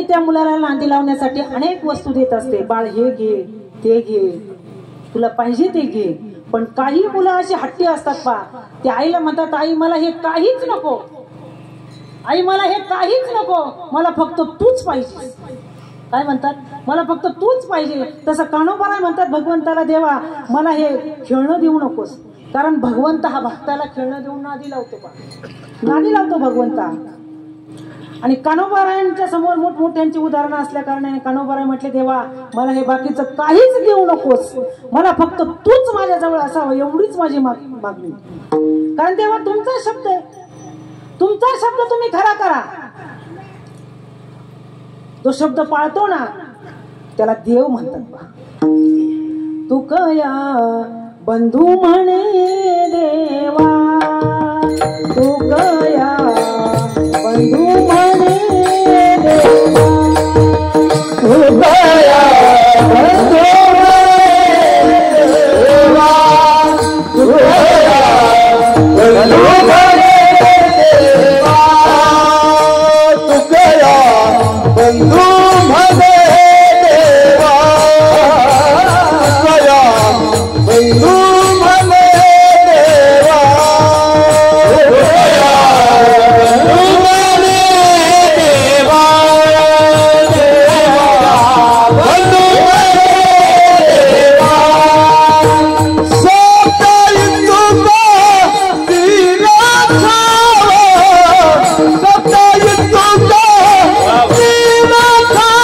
त्या मुलाला नांदी लावण्यासाठी अनेक वस्तू देत असते. बाळ हे घे, ते घे, तुला पाहिजे ते घे. पण काही मुलं अशी हट्टी असतात पा, ते आईला म्हणतात आई मला हे काहीच नको, आई मला हे काहीच नको, मला फक्त तूच पाहिजे. काय म्हणतात? मला फक्त तूच पाहिजे. तसं कान्होबाला म्हणतात भगवंताला देवा मला हे खेळणं देऊ नकोस. कारण भगवंत हा भक्ताला खेळणं देऊन नादी लावतो पा, नादी लावतो भगवंता. आणि कान्होबारायांच्या समोर मोठमोठ्यांची उदाहरणं असल्या कारणाने कान्होबाराय म्हटले देवा मला हे बाकीचं काहीच देऊ नकोस, मला फक्त तूच माझ्याजवळ असावं एवढीच माझी मागणी. कारण देवा तुमचा शब्द आहे, तुमचा शब्द तुम्ही खरा करा. तो शब्द पाळतो ना त्याला देव म्हणतात बा. तू कया बंधू म्हणे देवा, तू कया बंधू म्हणे देवा, तू कया बंधू देवा, तू कया बंधू देवा, तू कया बंधू म्हणे देवा, कया बंधू म्हणे देवा, कया बंधू म्हणे देवा, देवा बंधू म्हणे देवा. सोता इंदुका तीरा खावा, सोता इंदुका तीरा खावा,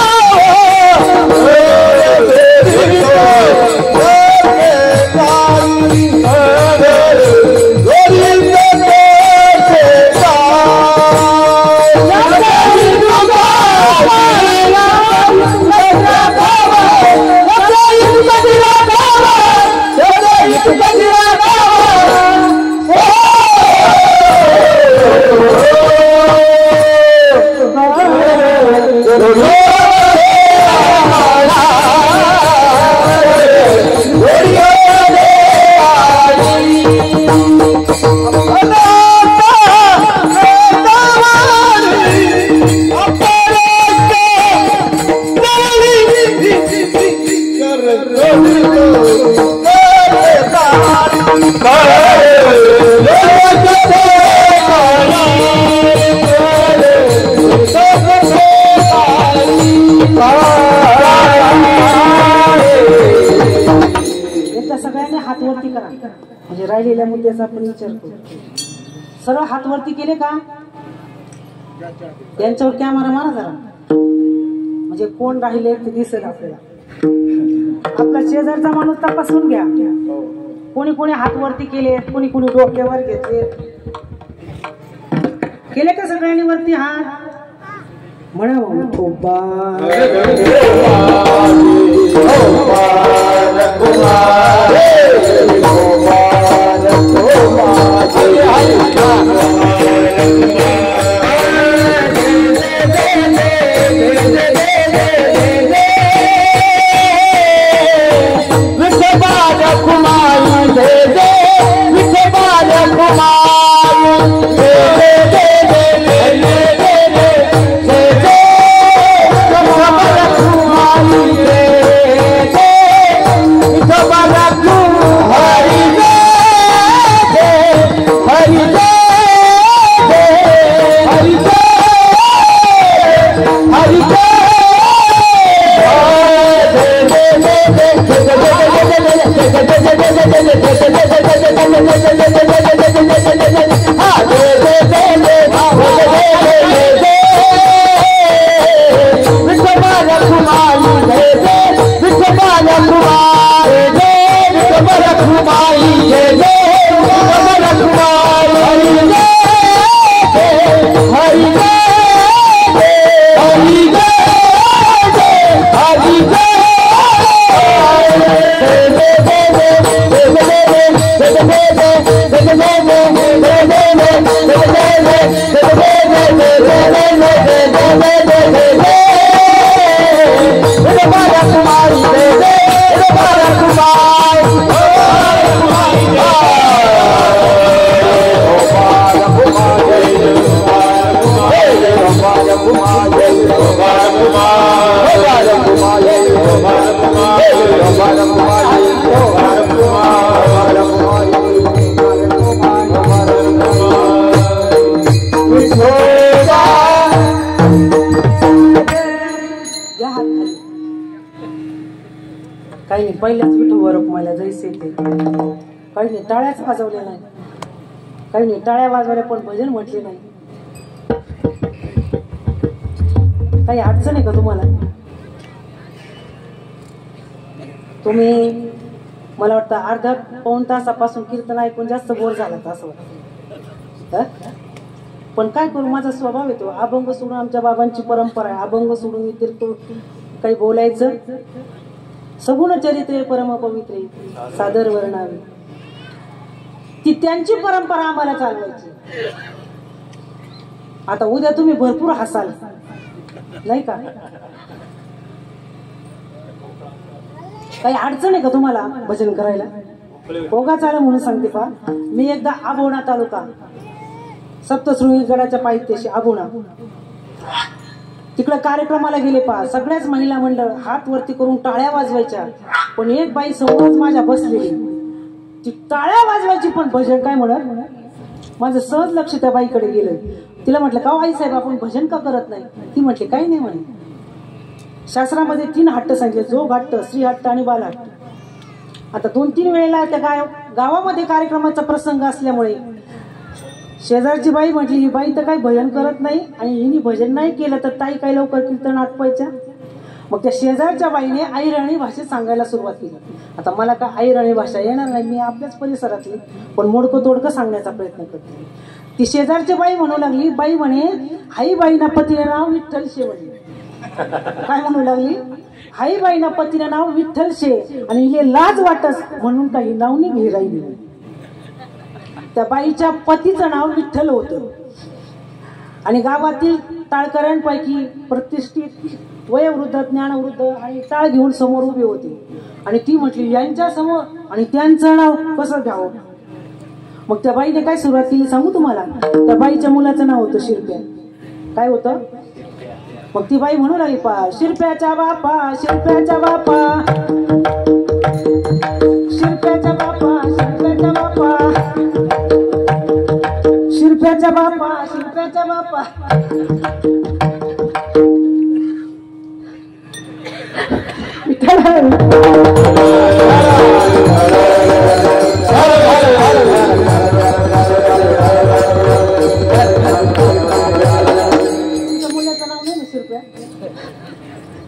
सगळ्यांनी हात वरती करा म्हणजे राहिलेल्या मुद्द्याचा आपण विचार करू. सरळ हात वरती केले का त्यांच्यावर कॅमेरा मारा जरा, म्हणजे कोण राहिले ते दिसेल आपल्याला. आपला शेजारचा माणूस तपासून घ्या. कोणी कोणी हात वरती केले, कोणी कोणी डोक्यावर घेतले, केले का सगळ्यांनी वरती हात? म्हणा Kumar पहिल्याच विठूवर मला जैसे ते काही नाही टाळ्याच वाजवल्या नाही, काही नाही टाळ्या वाजवल्या पण भजन म्हटले नाही. काही अडचण आहे का तुम्हाला? तुम्ही मला वाटतं अर्धा पाऊण तासापासून कीर्तन ऐकून जास्त बोर झाला असं वाटतं. पण काय करू, माझा स्वभाव येतो. अभंग सोडून, आमच्या बाबांची परंपरा आहे, अभंग सोडून व्यतिरिक्त काही बोलायचं. सगुण चरित्रे परम पवित्रे सादर वर्णावे, ती त्यांची परंपरा आम्हाला चालवायची. आता उद्या तुम्ही भरपूर हसाल नाही का? काही अडचण आहे का तुम्हाला भजन करायला? ओघा चाल म्हणून सांगते पा. मी एकदा आबोणा तालुका सप्तशृंगी गडाच्या पायथ्याशी आबोणा तिकडे कार्यक्रमाला गेले पा. सगळ्याच महिला मंडळ हात वरती करून टाळ्या वाजवायच्या, पण एक बाई समोरच माझ्या बसलेली, ती टाळ्या वाजवायची पण भजन काय म्हणत. माझं सहज लक्ष त्या बाईकडे गेलं. तिला म्हटलं का आई साहेब आपण भजन का करत नाही? ती म्हटली काही नाही म्हणे. शास्त्रामध्ये 3 हट्ट सांगितले, जोग हट्ट, स्त्री हट्ट आणि बाल हट्ट. आता 2-3 वेळेला त्या गावामध्ये कार्यक्रमाचा प्रसंग असल्यामुळे शेजारची बाई म्हटली ही बाई तर काही भजन करत नाही आणि हिने भजन नाही केलं तर ताई काही लवकर कीर्तन आटपायच्या. मग त्या शेजारच्या बाईने ऐराणी भाषेत सांगायला सुरुवात केली. आता मला का ऐराणी भाषा येणार नाही, मी आपल्याच परिसरातली, पण मोडकं तोडकं सांगण्याचा प्रयत्न करते. ती शेजारची बाई म्हणू लागली, बाई म्हणे हाई बाईना पतीने नाव विठ्ठल शे म्हणे. काय म्हणू लागली? हाई बाईना पतीने नाव विठ्ठल शे आणि हे लाज वाटस म्हणून काही नाव नाही घे राहिली. त्या बाईच्या पतीचं नाव विठ्ठल होतं आणि गावातील टाळकऱ्यांपैकी प्रतिष्ठित वयोवृद्ध, ज्ञानवृद्ध आणि टाळ घेऊन समोर उभे होते आणि ती म्हटली यांच्या समोर आणि त्यांचं नाव कसं घ्यावं. मग त्या बाईने काय सुरुवात केली सांगू तुम्हाला? त्या बाईच्या मुलाचं नाव होतं शिरप्या. काय होतं? मग ती बाई म्हणू लागली पा, शिरप्याच्या बापा, शिरप्याच्या बापा, शिरप्याच्या बापा, शिरप्याच्या बापा, शिरप्याच्या बापा, शिरप्याच्या बापा.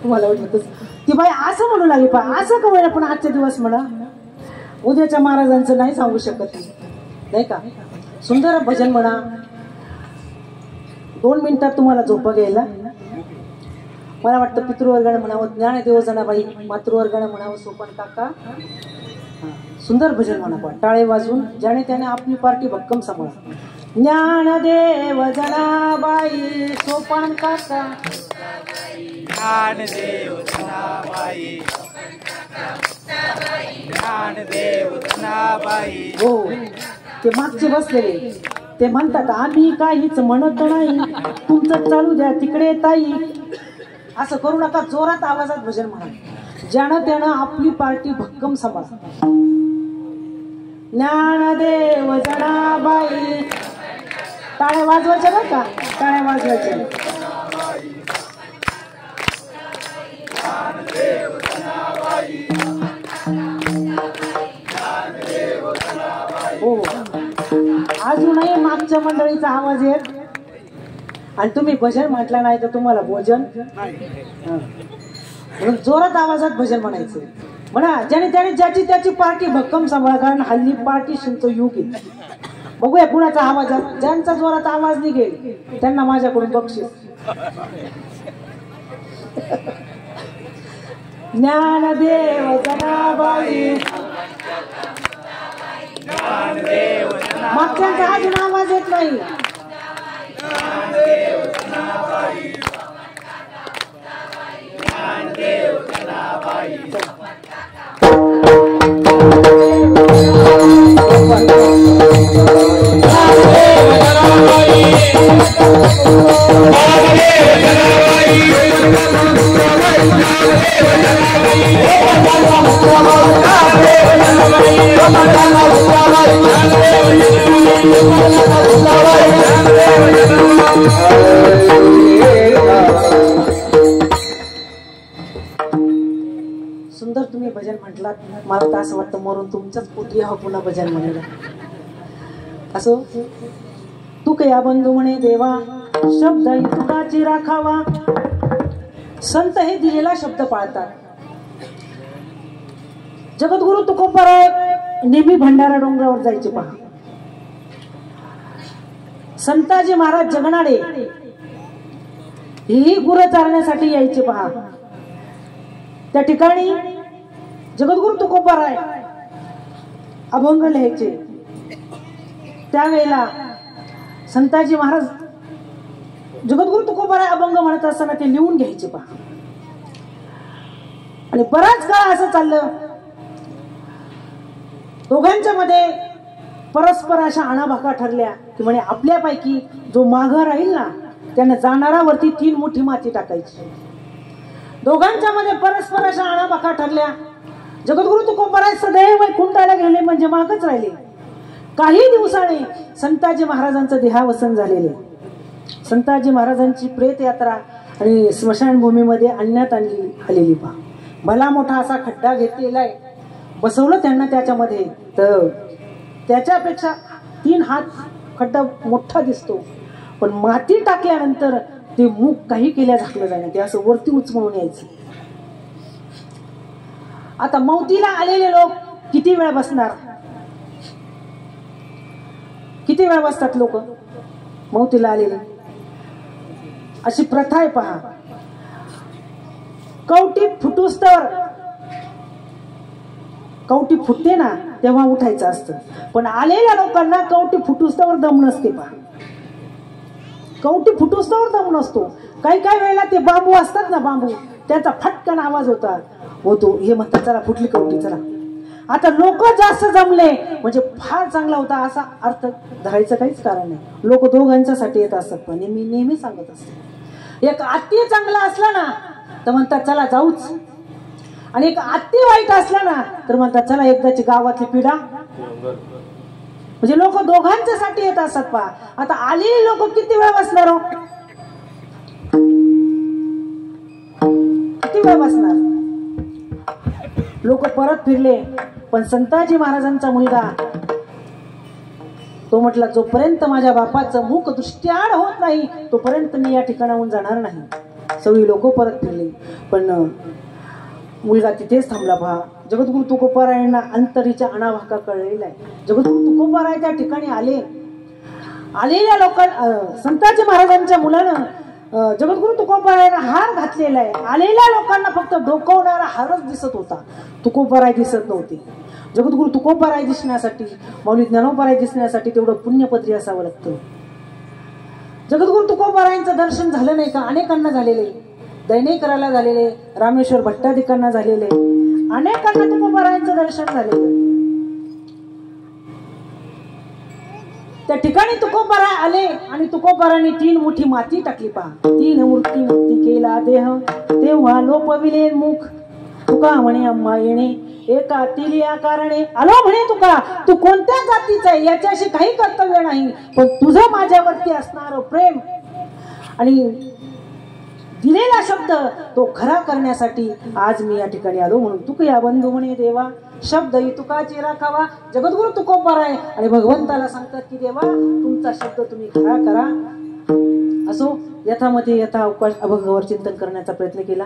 तुम्हाला वाटलं ती बाई असं म्हणू लागली पा, असं का वेळा पण आजच्या दिवस म्हणा, उद्याच्या महाराजांचं नाही सांगू शकत नाही का? सुंदर भजन म्हणा. 2 मिनिटात तुम्हाला झोपा घ्यायला. मला वाटतं पितृवर्गाने म्हणावं, ज्ञानदेव जनाबाई, मातृवर्गाने म्हणावं, सोपान काका. सुंदर भजन म्हणा पण टाळे वाजून, ज्याने त्याने आपली पार्टी भक्कम सांभाळा. ज्ञानदेव जनाबाई, सोपान काका, ज्ञानदेव जनाबाई, ज्ञानदेव जनाबाई. हो, ते मागचे बसलेले ते म्हणतात आम्ही काहीच म्हणत नाही, तुमचं चालू द्या तिकडे ताई. असं करू नका, जोरात आवाजात भजन म्हणा, ज्यानं त्यानं आपली पार्टी भक्कम सांभाळा. ज्ञानदेव जनाबाई, टाळ्या वाजवायच्या बरं का, टाळ्या वाजवायच्या. हो, अजूनही मागच्या मंडळीचा आवाज येत आणि तुम्ही भजन म्हटला नाही तर तुम्हाला भोजन. म्हणून जोरात आवाजात भजन म्हणायचं म्हणा, ज्याने त्याने ज्याची त्याची पार्टी भक्कम सांभाळा, कारण हल्ली पार्टीशनचं युग आहे. बघूया कुणाचा आवाजात, ज्यांचा जोरात आवाज निघेल त्यांना माझ्याकडून बक्षीस. ज्ञानदेव जनाबाई, मागच्यांचा अजून आवाज येत नाही. सुंदर तुम्ही भजन म्हटलात. म्हणून तुमच्याच पोटी हा पुन्हा भजन म्हणाला. असो तू कया बंधू म्हणे देवा शब्द तुकाची राखावा. संत हे दिलेला शब्द पाळतात. जगद्गुरु तुकोबाराय नेहमी भंडारा डोंगरावर जायचे पहा. संताजी महाराज जगनाडे ही गुरं चारण्यासाठी यायचे पहा. त्या ठिकाणी जगद्गुरु तुकोबाराय अभंग लिहायचे. त्यावेळेला संताजी महाराज जगद्गुरु तुकोबाराय अभंग म्हणत असताना ते लिहून घ्यायचे पहा. आणि बराच काळ असं चाललं. दोघांच्या मध्ये परस्पर अशा आणाभाका ठरल्या की म्हणे आपल्यापैकी जो माघ राहील ना त्याने जाणारावरती 3 मुठी माती टाकायची. दोघांच्या मध्ये परस्पर अशा आणाभाका ठरल्या. जगद्गुरु तुकोबाराय सदैव वैकुंठाला गेले म्हणजे मागच राहिले. काही दिवसांनी संताजी महाराजांचं देहावसन झालेले. संताजी महाराजांची प्रेत यात्रा आणि स्मशानभूमीमध्ये आणण्यात आलेली पहा. भला मोठा असा खड्डा घेतलेला आहे. बसवलं त्यांना त्याच्यामध्ये तर त्याच्यापेक्षा 3 हात खड्डा मोठा दिसतो. पण माती टाकल्यानंतर ते मुख काही केल्या झाकलं जाणे ते असं वरती उचमळून यायचं. आता मौतीला आलेले लोक किती वेळ बसणार? किती वेळ बसतात लोक मौतीला आलेले? अशी प्रथा आहे पहा. कवटी फुटूस्तर कवटी फुटते ना तेव्हा उठायचं असतं. पण आलेल्या लोकांना कवटी फुटूस्तवर दम नसते पहा. कवटी फुटूस्तवर दम नसतो. काही काही वेळेला ते बांबू असतात ना बांबू त्याचा फटकन आवाज होतो. हे म्हणतात चला फुटली कवटी चला. आता लोक जास्त जमले म्हणजे फार चांगला होता असा अर्थ धरायचं काहीच कारण नाही. लोक दोघांच्यासाठी येत असतात. पण मी नेहमी सांगत असते एक अति चांगला असला ना तर म्हणतात चला जाऊच. आणि एक अति वाईट असला ना तर म्हणतात चला एकदाची गावातली पिढा. म्हणजे लोक दोघांच्यासाठी येत असतात पहा. आता आलेली लोक किती वेळ बसणार हो? किती वेळ बसणार? लोक परत फिरले. पण संताजी महाराजांचा मुलगा तो म्हटला जोपर्यंत माझ्या बापाचं मुख दृष्ट्याड होत नाही तोपर्यंत मी या ठिकाणाहून जाणार नाही. सगळी लोक परत फिरले. पण मुलगा तिथेच थांबला पहा. जगद्गुरु तुकोबारायांना अंतरीच्या अनाभाका कळलेला आहे. जगद्गुरु तुकोबाराय त्या ठिकाणी आलेल्या लोकांना संताजी महाराजांच्या मुलानं जगद्गुरु तुकोबारायांना हार घातलेला आहे. आलेल्या लोकांना फक्त डोकवणारा हारच दिसत होता. तुकोबाराय दिसत नव्हते. जगद्गुरु तुकोबाराय दिसण्यासाठी माऊली ज्ञानोबाराय दिसण्यासाठी तेवढं पुण्यपत्री असावं लागतं. जगद्गुरु तुकोबारायांचं दर्शन झालं नाही का? अनेकांना झालेले. दैनेकराला झालेले, रामेश्वर भट्टाधिकांना झालेले, अनेकांना तुकोबारायांचं दर्शन झालेलं. त्या ठिकाणी तुकोबाराय आले आणि तुकोबारायांनी 3 मुठी माती टाकली पहा. 3 मूर्ती मुक्ती केला देह तेव्हा लोपविले मुख. तुका म्हणे अम्मा येणे एका तिलिया कारणे. आलो म्हणे तुका तू कोणत्या जातीचा आहे याच्याशी काही कर्तव्य नाही पण तुझं माझ्यावरती असणार प्रेम आणि दिलेला शब्द तो खरा करण्यासाठी आज मी या ठिकाणी आलो. म्हणून तुक या बंधू म्हणे देवा शब्द ही तुकाची राखावा. जगद्गुरु तुकोबाराय आणि भगवंताला सांगतात की देवा तुमचा शब्द तुम्ही खरा करा. असो यथामध्ये यथा अवकाश अभंगावर चिंतन करण्याचा प्रयत्न केला.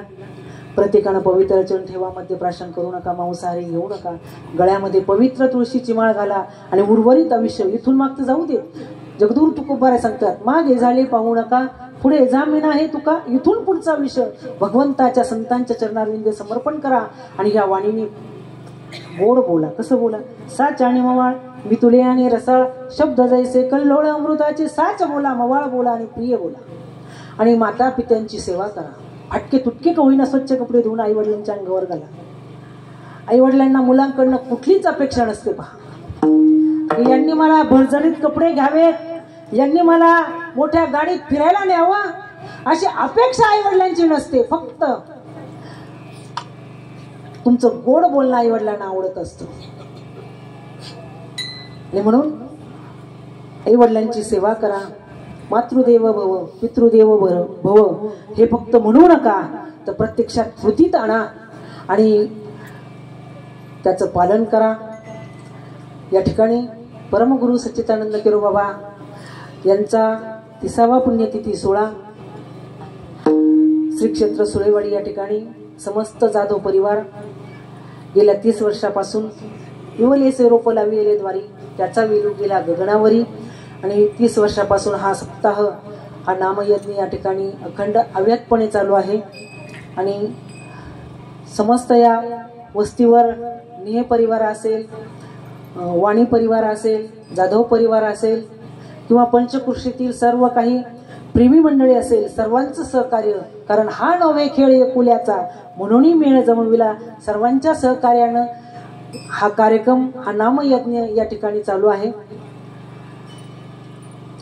प्रत्येकानं पवित्र चरण ठेवा. मध्य प्राशन करू नका. मांसाहारी घेऊ नका. गळ्यामध्ये पवित्र तुळशीची माळ घाला आणि उर्वरित आयुष्य इथून मागचं जाऊ दे. जगद्गुरु तुकोबाराय सांगतात मागे झाले पाहू नका पुढे जामीन आहे तुका. इथून पुढचा विषय भगवंताच्या संतांच्या चरणारविंदे समर्पण करा आणि या वाणीने गोड बोला. कसं बोला? साच आणि मवाळ मी तुले आणि रसाळ शब्द जैसे कल्लोळ अमृताचे. साच बोला मवाळ बोला आणि प्रिय बोला. आणि माता पित्यांची सेवा करा. फाटके तुटके का होईना स्वच्छ कपडे धुवून आई वडिलांच्या अंगावर घाला. आई वडिलांना मुलांकडनं कुठलीच अपेक्षा नसते पहा. यांनी मला भरजरीत कपडे घ्यावेत, यांनी मला मोठ्या गाडीत फिरायला न्यावं अशी अपेक्षा आई वडिलांची नसते. फक्त तुमचं गोड बोलणं आई वडिलांना आवडत असतं. आणि म्हणून आई वडिलांची सेवा करा. मातृदेव भव पितृदेव भव हे फक्त म्हणू नका तर प्रत्यक्षात कृतीत आणा आणि त्याचं पालन करा. या ठिकाणी परमगुरु सच्चिदानंद केरोबाबा यांचा 30वा पुण्यतिथी सोहळा श्री क्षेत्र सुळेवाडी या ठिकाणी समस्त जाधव परिवार गेल्या 30 वर्षापासून विवलेसे रोप लाविले द्वारी त्याचा वेलू गेला गगनावरी आणि 30 वर्षापासून हा सप्ताह हा नामयज्ञ या ठिकाणी अखंड अव्याहतपणे चालू आहे आणि समस्त या वस्तीवर नेह परिवार असेल, वाणी परिवार असेल, जाधव परिवार असेल किंवा पंचकृषीतील सर्व काही प्रेमी मंडळी असेल, सर्वांचं सहकार्य, कारण हा नवे खेळ एकुल्याचा म्हणून मेळ जमविला, सर्वांच्या सहकार्यानं हा कार्यक्रम हा नामयज्ञ या ठिकाणी चालू आहे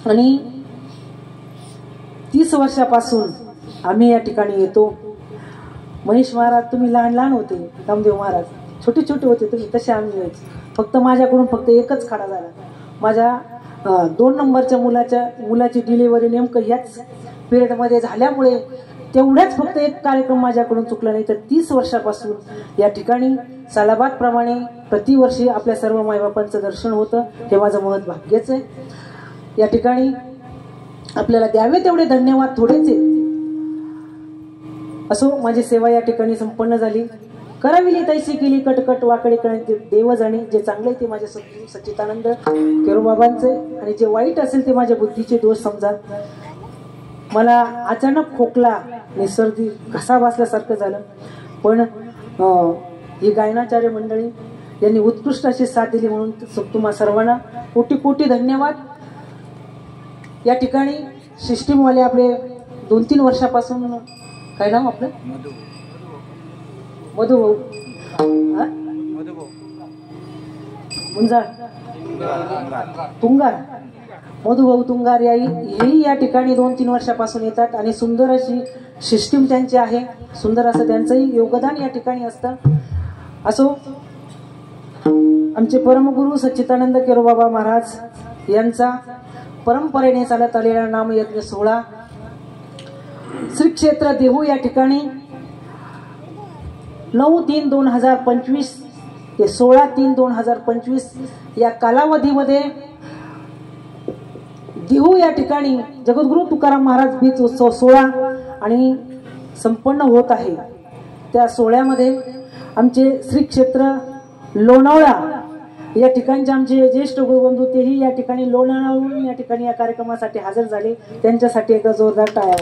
आणि 30 वर्षापासून आम्ही या ठिकाणी येतो. महेश महाराज तुम्ही लहान लहान होते, रामदेव महाराज छोटे छोटे होते तुम्ही, तसे आम्ही यायचे. फक्त माझ्याकडून फक्त एकच खाडा झाला. माझ्या 2 नंबरच्या मुलाची डिलिव्हरी नेमकं ह्याच पिरियडमध्ये झाल्यामुळे तेवढ्याच फक्त एक कार्यक्रम माझ्याकडून चुकला नाही. तर 30 वर्षापासून या ठिकाणी सालाबादप्रमाणे प्रतिवर्षी आपल्या सर्व मायबापांचं दर्शन होतं. हे माझं महत् भाग्यच आहे. या ठिकाणी आपल्याला द्यावे तेवढे धन्यवाद थोडेच आहेत. असो, माझी सेवा या ठिकाणी संपन्न झाली. कराविली तैसी केली कटकट वाकडे कळते देव जाणे. जे चांगले ते माझ्या सच्चिदानंद केरोबाबांचे आणि जे वाईट असेल ते माझ्या बुद्धीचे दोष समजा. मला अचानक खोकला आणि सर्दी घसा बसल्यासारखं झालं, पण ही गायनाचार्य मंडळी यांनी उत्कृष्ट अशी साथ दिली म्हणून तुम्हा सर्वांना कोटी कोटी धन्यवाद. या ठिकाणी सिस्टीमवाले आपले 2-3 वर्षापासून, काय नाव आपलं, मधुभाऊ मुंजाळ तुंगार, मधुभाऊ तुंगार हेही या ठिकाणी 2-3 वर्षापासून येतात आणि सुंदर अशी सिस्टीम त्यांची आहे. सुंदर असं त्यांचंही योगदान या ठिकाणी असतं. असो, आमचे परमगुरु सच्चिदानंद केरोबाबा महाराज यांचा परंपरेने चालत आलेला नामयज्ञ सोहळा श्री क्षेत्र देहू या ठिकाणी 9/3/2025 ते 16/3/2025 या कालावधीमध्ये देहू या ठिकाणी जगद्गुरु तुकाराम महाराज बीज उत्सव सोहळा आणि संपन्न होत आहे. त्या सोहळ्यामध्ये आमचे श्री क्षेत्र लोणावळा या ठिकाणचे आमचे ज्येष्ठ गुरुबंधू तेही या ठिकाणी लोणावळ्याहून या ठिकाणी या कार्यक्रमासाठी हजर झाले. त्यांच्यासाठी एकदा जोरदार टाळ्या.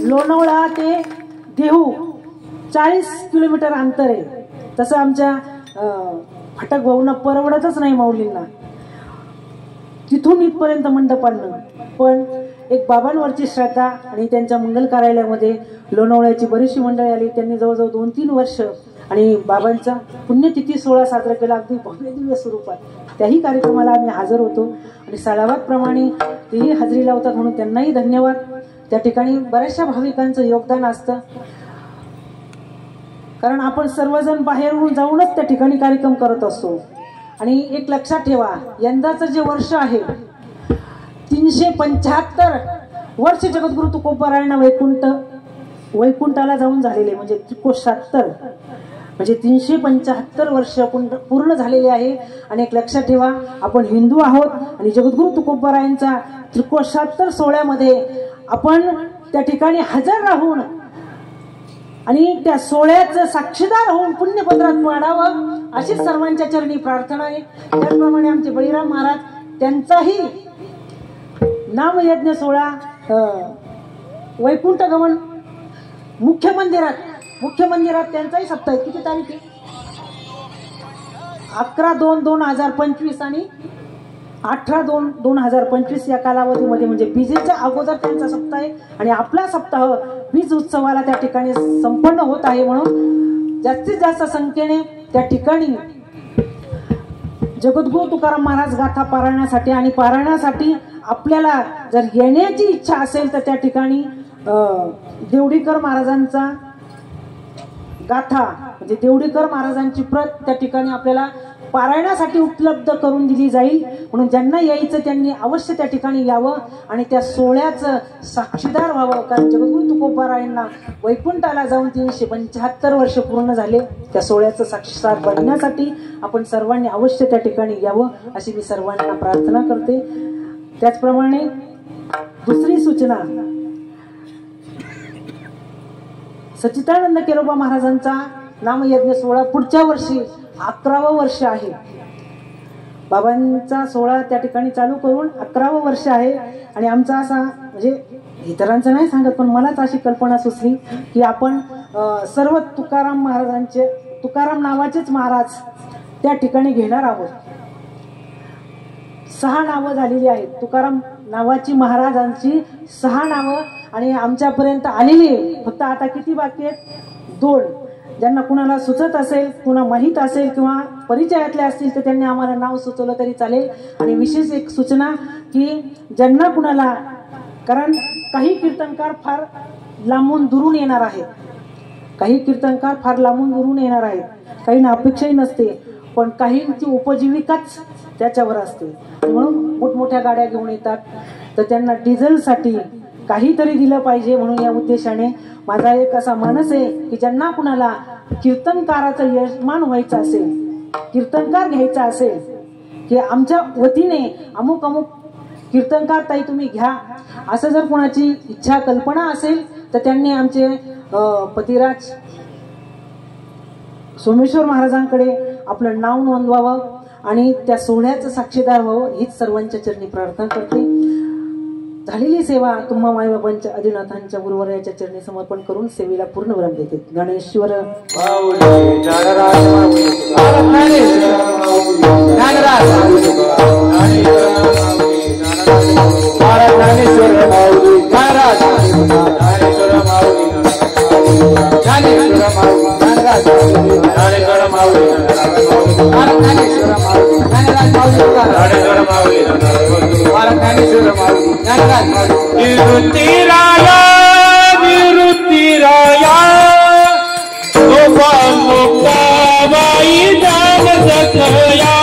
लोणावळा ते देहू 40 किलोमीटर अंतर आहे. तसं आमच्या फटक भाऊंना परवडतच नाही माऊलींना तिथून इथपर्यंत मंडपांना, पण एक बाबांवरची श्रद्धा आणि त्यांच्या मंगल कार्यालयामध्ये लोणावळ्याची बरीचशी मंडळी आली. त्यांनी जवळजवळ 2-3 वर्ष आणि बाबांचा पुण्यतिथी सोहळा साजरा केला अगदी भव्य दिव्य स्वरूपात. त्याही कार्यक्रमाला आम्ही हजर होतो आणि सालाबादप्रमाणे तेही हजेरी लावतात म्हणून त्यांनाही धन्यवाद. त्या ठिकाणी बऱ्याचशा भाविकांचं योगदान असतं, कारण आपण सर्वजण बाहेरून जाऊनच त्या ठिकाणी कार्यक्रम करत असतो. आणि एक लक्षात ठेवा, यंदाचं जे वर्ष आहे 375 वर्ष जगद्गुरु तुकोबारायांना वैकुंठाला जाऊन झालेले, म्हणजे 370 म्हणजे 375 वर्ष पूर्ण झालेले आहे. आणि एक लक्षात ठेवा, आपण हिंदू आहोत आणि जगद्गुरु तुकोबारायांचा 370 सोहळ्यामध्ये आपण त्या ठिकाणी हजर राहून आणि त्या सोहळ्याचं साक्षीदार होऊन पुण्यपत्रात पाडावं अशी सर्वांच्या चरणी प्रार्थना आहे. त्याचप्रमाणे आमचे बळीराम महाराज त्यांचाही नामयज्ञ सोहळा वैकुंठ गमन मुख्य मंदिरात त्यांचाही सप्ताह आहे. किती तारीख आहे? 11/2/2025 आणि 18/2/2025 या कालावधीमध्ये, म्हणजे बीजेच्या अगोदर त्यांचा सप्ताह आहे आणि आपला सप्ताह बीज उत्सवाला त्या ठिकाणी संपन्न होत आहे. म्हणून जास्तीत जास्त संख्येने त्या ठिकाणी जगद्गुरु तुकाराम महाराज गाथा पारायणासाठी आणि पारायणासाठी आपल्याला जर येण्याची इच्छा असेल तर त्या ठिकाणी देवडीकर महाराजांचा गाथा म्हणजे देवडीकर महाराजांची प्रत त्या ठिकाणी आपल्याला पारायणासाठी उपलब्ध करून दिली जाईल. म्हणून ज्यांना यायचं त्यांनी अवश्य त्या ठिकाणी यावं आणि त्या सोहळ्याचं साक्षीदार व्हावं. कारण जगद्गुरु तुकोबारायांना वैकुंठाला जाऊन 375 वर्ष पूर्ण झाले. त्या सोहळ्याचं साक्षीदार बनण्यासाठी आपण सर्वांनी अवश्य त्या ठिकाणी यावं अशी मी सर्वांना प्रार्थना करते. त्याचप्रमाणे दुसरी सूचना, सच्चिदानंद केरोबा महाराजांचा नामयज्ञ सोहळा पुढच्या वर्षी 11वं वर्ष आहे. बाबांचा सोहळा त्या ठिकाणी चालू करून 11वं वर्ष आहे. आणि आमचा असा म्हणजे इतरांचं नाही सांगत पण मलाच अशी कल्पना सुचली की आपण सर्व तुकाराम महाराजांचे, तुकाराम नावाचेच महाराज त्या ठिकाणी घेणार आहोत. 6 नावं झालेली आहेत. तुकाराम नावाची महाराजांची 6 नावं आणि आमच्यापर्यंत आलेली आहे. फक्त आता किती बाकी आहेत? 2. ज्यांना कुणाला सुचत असेल, कुणा माहीत असेल किंवा परिचयातले असतील तर त्यांनी आम्हाला नाव सुचवलं तरी चालेल. आणि विशेष एक सूचना की ज्यांना कुणाला, कारण काही कीर्तनकार फार लांबून दुरून येणार आहेत, काही कीर्तनकार फार लांबून दुरून येणार आहेत, काहींना अपेक्षाही नसते पण काहींची उपजीविकाच त्याच्यावर असते. म्हणून मोठमोठ्या गाड्या घेऊन येतात तर त्यांना डिझेलसाठी काहीतरी दिलं पाहिजे. म्हणून या उद्देशाने माझा एक असा मानस आहे की ज्यांना कुणाला कीर्तनकाराचं यजमान व्हायचं असेल, कीर्तनकार घ्यायचा असेल की आमच्या वतीने अमुक अमुक कीर्तनकार ताई तुम्ही घ्या, असं जर कुणाची इच्छा कल्पना असेल तर त्यांनी आमचे पतिराज सोमेश्वर महाराजांकडे आपलं नाव नोंदवावं आणि त्या सोहळ्याचं साक्षीदार व्हावं हीच सर्वांच्या चरणी प्रार्थना करते. झालेली सेवा तुम्हा मायबाबांच्या आदिनाथांच्या गुरुवर्याच्या चरणी समर्पण करून सेवेला पूर्ण विराम देते. गणेश्वर निवृत्तीराया निवृत्तीराया बाई जान सकया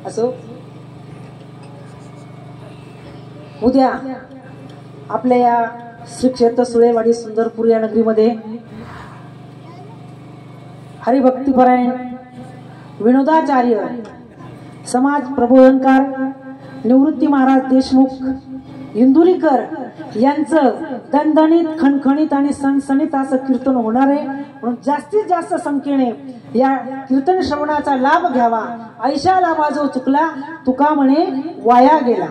असो. उद्या आपल्या या श्री क्षेत्र सुळेवाडी सुंदरपूर या नगरीमध्ये हरिभक्तीपरायण विनोदाचार्य समाज प्रबोधनकार निवृत्ती महाराज देशमुख इंदुरीकर यांचं दणदणीत खणखणीत आणि सणसणीत असं कीर्तन होणार आहे. म्हणून जास्तीत जास्त संख्येने या कीर्तन श्रवणाचा लाभ घ्यावा. ऐशा लाभा जो चुकला तुका म्हणे वाया गेला.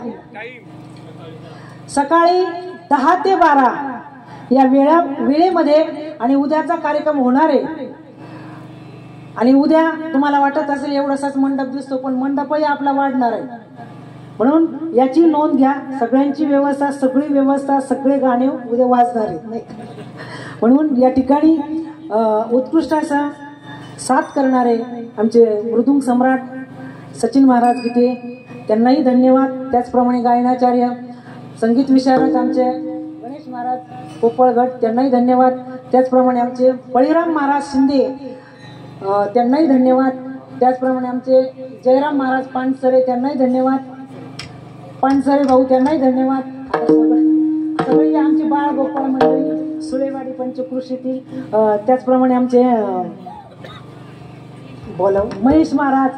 सकाळी 10 ते 12 या वेळेमध्ये आणि उद्याचा कार्यक्रम होणार आहे. आणि उद्या तुम्हाला वाटत असेल एवढासाच मंडप दिसतो पण मंडपही आपला वाढणार आहे. म्हणून याची नोंद घ्या. सगळ्यांची व्यवस्था, सगळी व्यवस्था, सगळे गाणे उद्या वाजणार आहेत नाही. म्हणून या ठिकाणी उत्कृष्ट असा साथ करणारे आमचे मृदुंग सम्राट सचिन महाराज गीते त्यांनाही धन्यवाद. त्याचप्रमाणे गायनाचार्य संगीत विशारद आमचे गणेश महाराज पोपळगट त्यांनाही धन्यवाद. त्याचप्रमाणे आमचे बळीराम महाराज शिंदे त्यांनाही धन्यवाद. त्याचप्रमाणे आमचे जयराम महाराज पानसरे त्यांनाही धन्यवाद. पानसरे भाऊ त्यांनाही धन्यवाद. सगळी आमची बाळ गोपाळ मंडळी सुळेवाडी पंचकृषीतील, त्याचप्रमाणे आमचे बोलव महेश महाराज,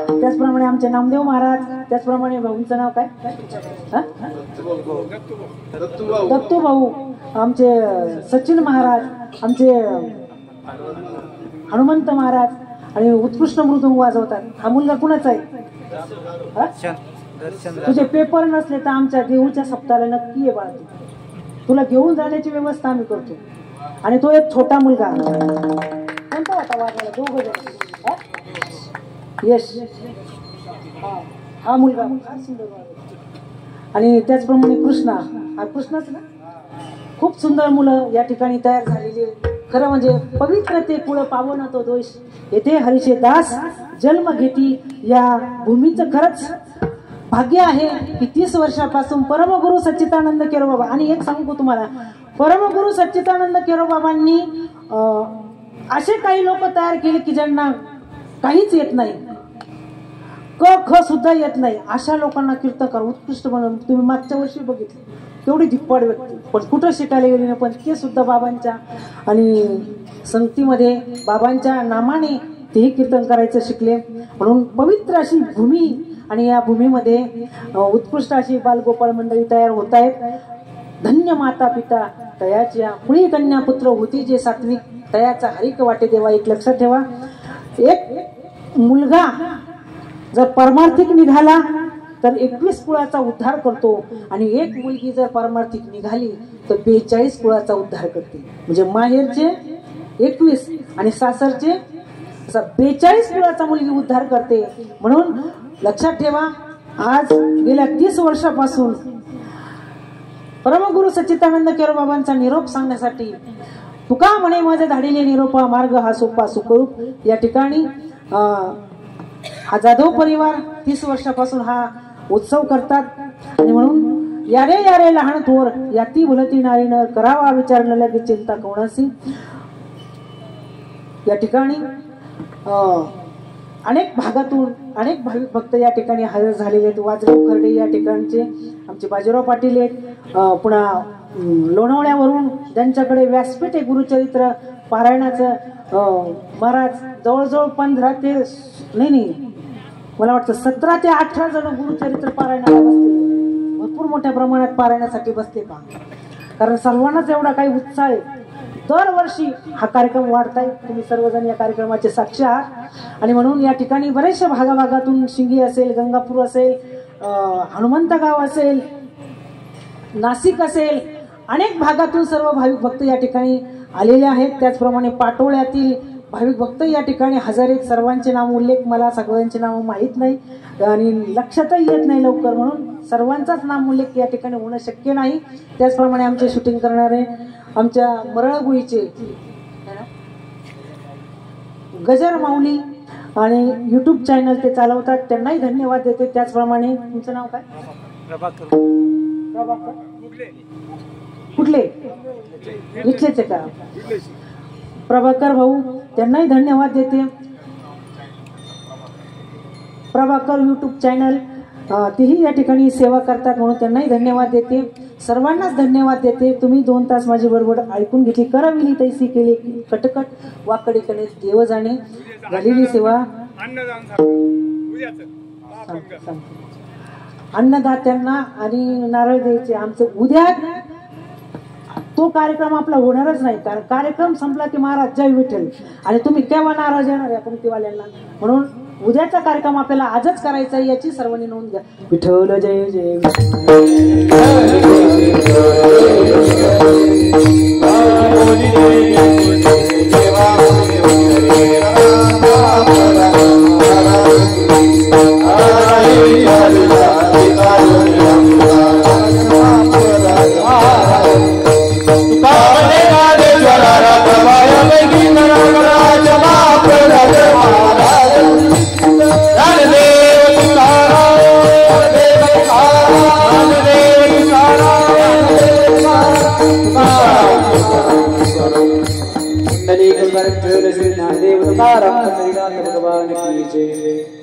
त्याचप्रमाणे आमचे नामदेव महाराज, त्याचप्रमाणे भाऊंचं नाव काय दत्तू भाऊ, आमचे सचिन महाराज, आमचे हनुमंत महाराज आणि उत्कृष्ट मृदुंग वाजवतात. हा मुलगा कुणाचा आहे? तुझे पेपर नसले तर आमच्या देऊच्या सप्ताहाला नक्की ये बाळा. तुला घेऊन जाण्याची व्यवस्था आम्ही करतो. आणि तो एक छोटा मुलगा कोणता होता वाजवायला? दोघं जण यश, हा मुलगा फार सुंदर वाजवतो. आणि त्याचप्रमाणे कृष्णा, हा कृष्णाच ना. खूप सुंदर मुलं या ठिकाणी तयार झालेली. खरं म्हणजे पवित्र ते कुळ पावन तो दोष येथे हरीचे दास जन्म घेती. या भूमीचं खरंच भाग्य आहे की 30 वर्षापासून परमगुरु सच्चिदानंद केरोबाबा. आणि एक सांगू तुम्हाला, परमगुरु सच्चिदानंद केरोबाबांनी असे काही लोक तयार केले की ज्यांना काहीच येत नाही, क ख सुद्धा येत नाही, अशा लोकांना कीर्तनकार उत्कृष्ट म्हणून तुम्ही मागच्या वर्षी बघितले तेवढी धिप्पाड व्यक्ती पण कुठं शिकायला गेली नाही, पण ते सुद्धा बाबांच्या आणि संगतीमध्ये बाबांच्या नामाने तेही कीर्तन करायचं शिकले. म्हणून पवित्र अशी भूमी आणि या भूमीमध्ये उत्कृष्ट अशी बालगोपाळ मंडळी तयार होत आहेत. धन्य माता पिता तयाच्या पुढी कन्या पुत्र होती जे सात्विक, तयाचा हरिक वाटे देवा. एक लक्षात ठेवा, एक मुलगा जर परमार्थिक निघाला तर 21 कुळाचा उद्धार करतो आणि एक मुलगी जर परमार्थिक निघाली तर 42 कुळाचा उद्धार करते. म्हणजे माहेरचे 21 आणि सासरचे 42 कुळाचा मुलगी उद्धार करते. म्हणून लक्षात ठेवा, आज गेल्या 30 वर्षापासून परमगुरु सच्चिदानंद केरोबाबांचा निरोप सांगण्यासाठी तुका म्हणे माझे धाडिले निरोपा मार्ग हा सोपा सुखरूप. या ठिकाणी हा जाधव परिवार 30 वर्षापासून हा उत्सव करतात. आणि म्हणून यारे यारे लहान थोर याती भुलती नारी न करावा विचार न लगे चिंता कोणासी. या ठिकाणी अनेक भागातून अनेक भाविक भक्त या ठिकाणी हजर झालेले आहेत. वाजराव खर्डे या ठिकाणचे आमचे बाजीराव पाटील आहेत. पुन्हा लोणावळ्यावरून ज्यांच्याकडे व्यासपीठ आहे गुरुचरित्र पारायणाचं, महाराज जवळजवळ 15 ते नाही मला वाटतं 17 ते 18 जण गुरुचरित्र पारायणाला बसले. भरपूर मोठ्या प्रमाणात पारायणासाठी बसले का, कारण सर्वांनाच एवढा काही उत्साह आहे. दरवर्षी हा कार्यक्रम वाढताय. तुम्ही सर्वजण या कार्यक्रमाचे साक्षी आहात. आणि म्हणून या ठिकाणी बरेचशा भागाभागातून शिंगी असेल, गंगापूर असेल, हनुमंतगाव असेल, नाशिक असेल, अनेक भागातून सर्व भाविक भक्त या ठिकाणी आलेले आहेत. त्याचप्रमाणे पाटोळ्यातील भाविक भक्त या ठिकाणी हजर आहेत. सर्वांचे नाम उल्लेख मला सगळ्यांचे नाव माहीत नाही आणि लक्षातही येत नाही लवकर, म्हणून सर्वांचाच नाम उल्लेख या ठिकाणी होणं शक्य नाही. त्याचप्रमाणे आमचे शूटिंग करणारे आमच्या मरळगुळीचे गजर माऊली आणि YouTube चॅनल ते चालवतात, त्यांनाही धन्यवाद देते. त्याचप्रमाणे तुमचं नाव काय? प्रभाकर. कुठले? इथलेच का? प्रभाकर भाऊ, त्यांनाही धन्यवाद देते. प्रभाकर YouTube चॅनल तेही या ठिकाणी सेवा करतात, म्हणून त्यांनाही धन्यवाद देते. सर्वांनाच धन्यवाद देते. तुम्ही 2 तास माझी बरोबर ऐकून घेतली. करविली तैसी केली कटकट वाकडे कणे देव जाणे. झालेली सेवा अन्नदात्यांना आणि नारळ द्यायचे. आमचं उद्या तो कार्यक्रम आपला होणारच नाही, कारण कार्यक्रम संपला की महाराज जय विठ्ठल आणि तुम्ही केव्हा नाराज येणार या पंक्तीवाल्यांना. म्हणून उद्याचा कार्यक्रम आपल्याला आजच करायचा आहे याची सर्वांनी नोंद घ्या. विठ्ठल जय जय श्री ज्ञानदेव तुकाराम भगवान की जय।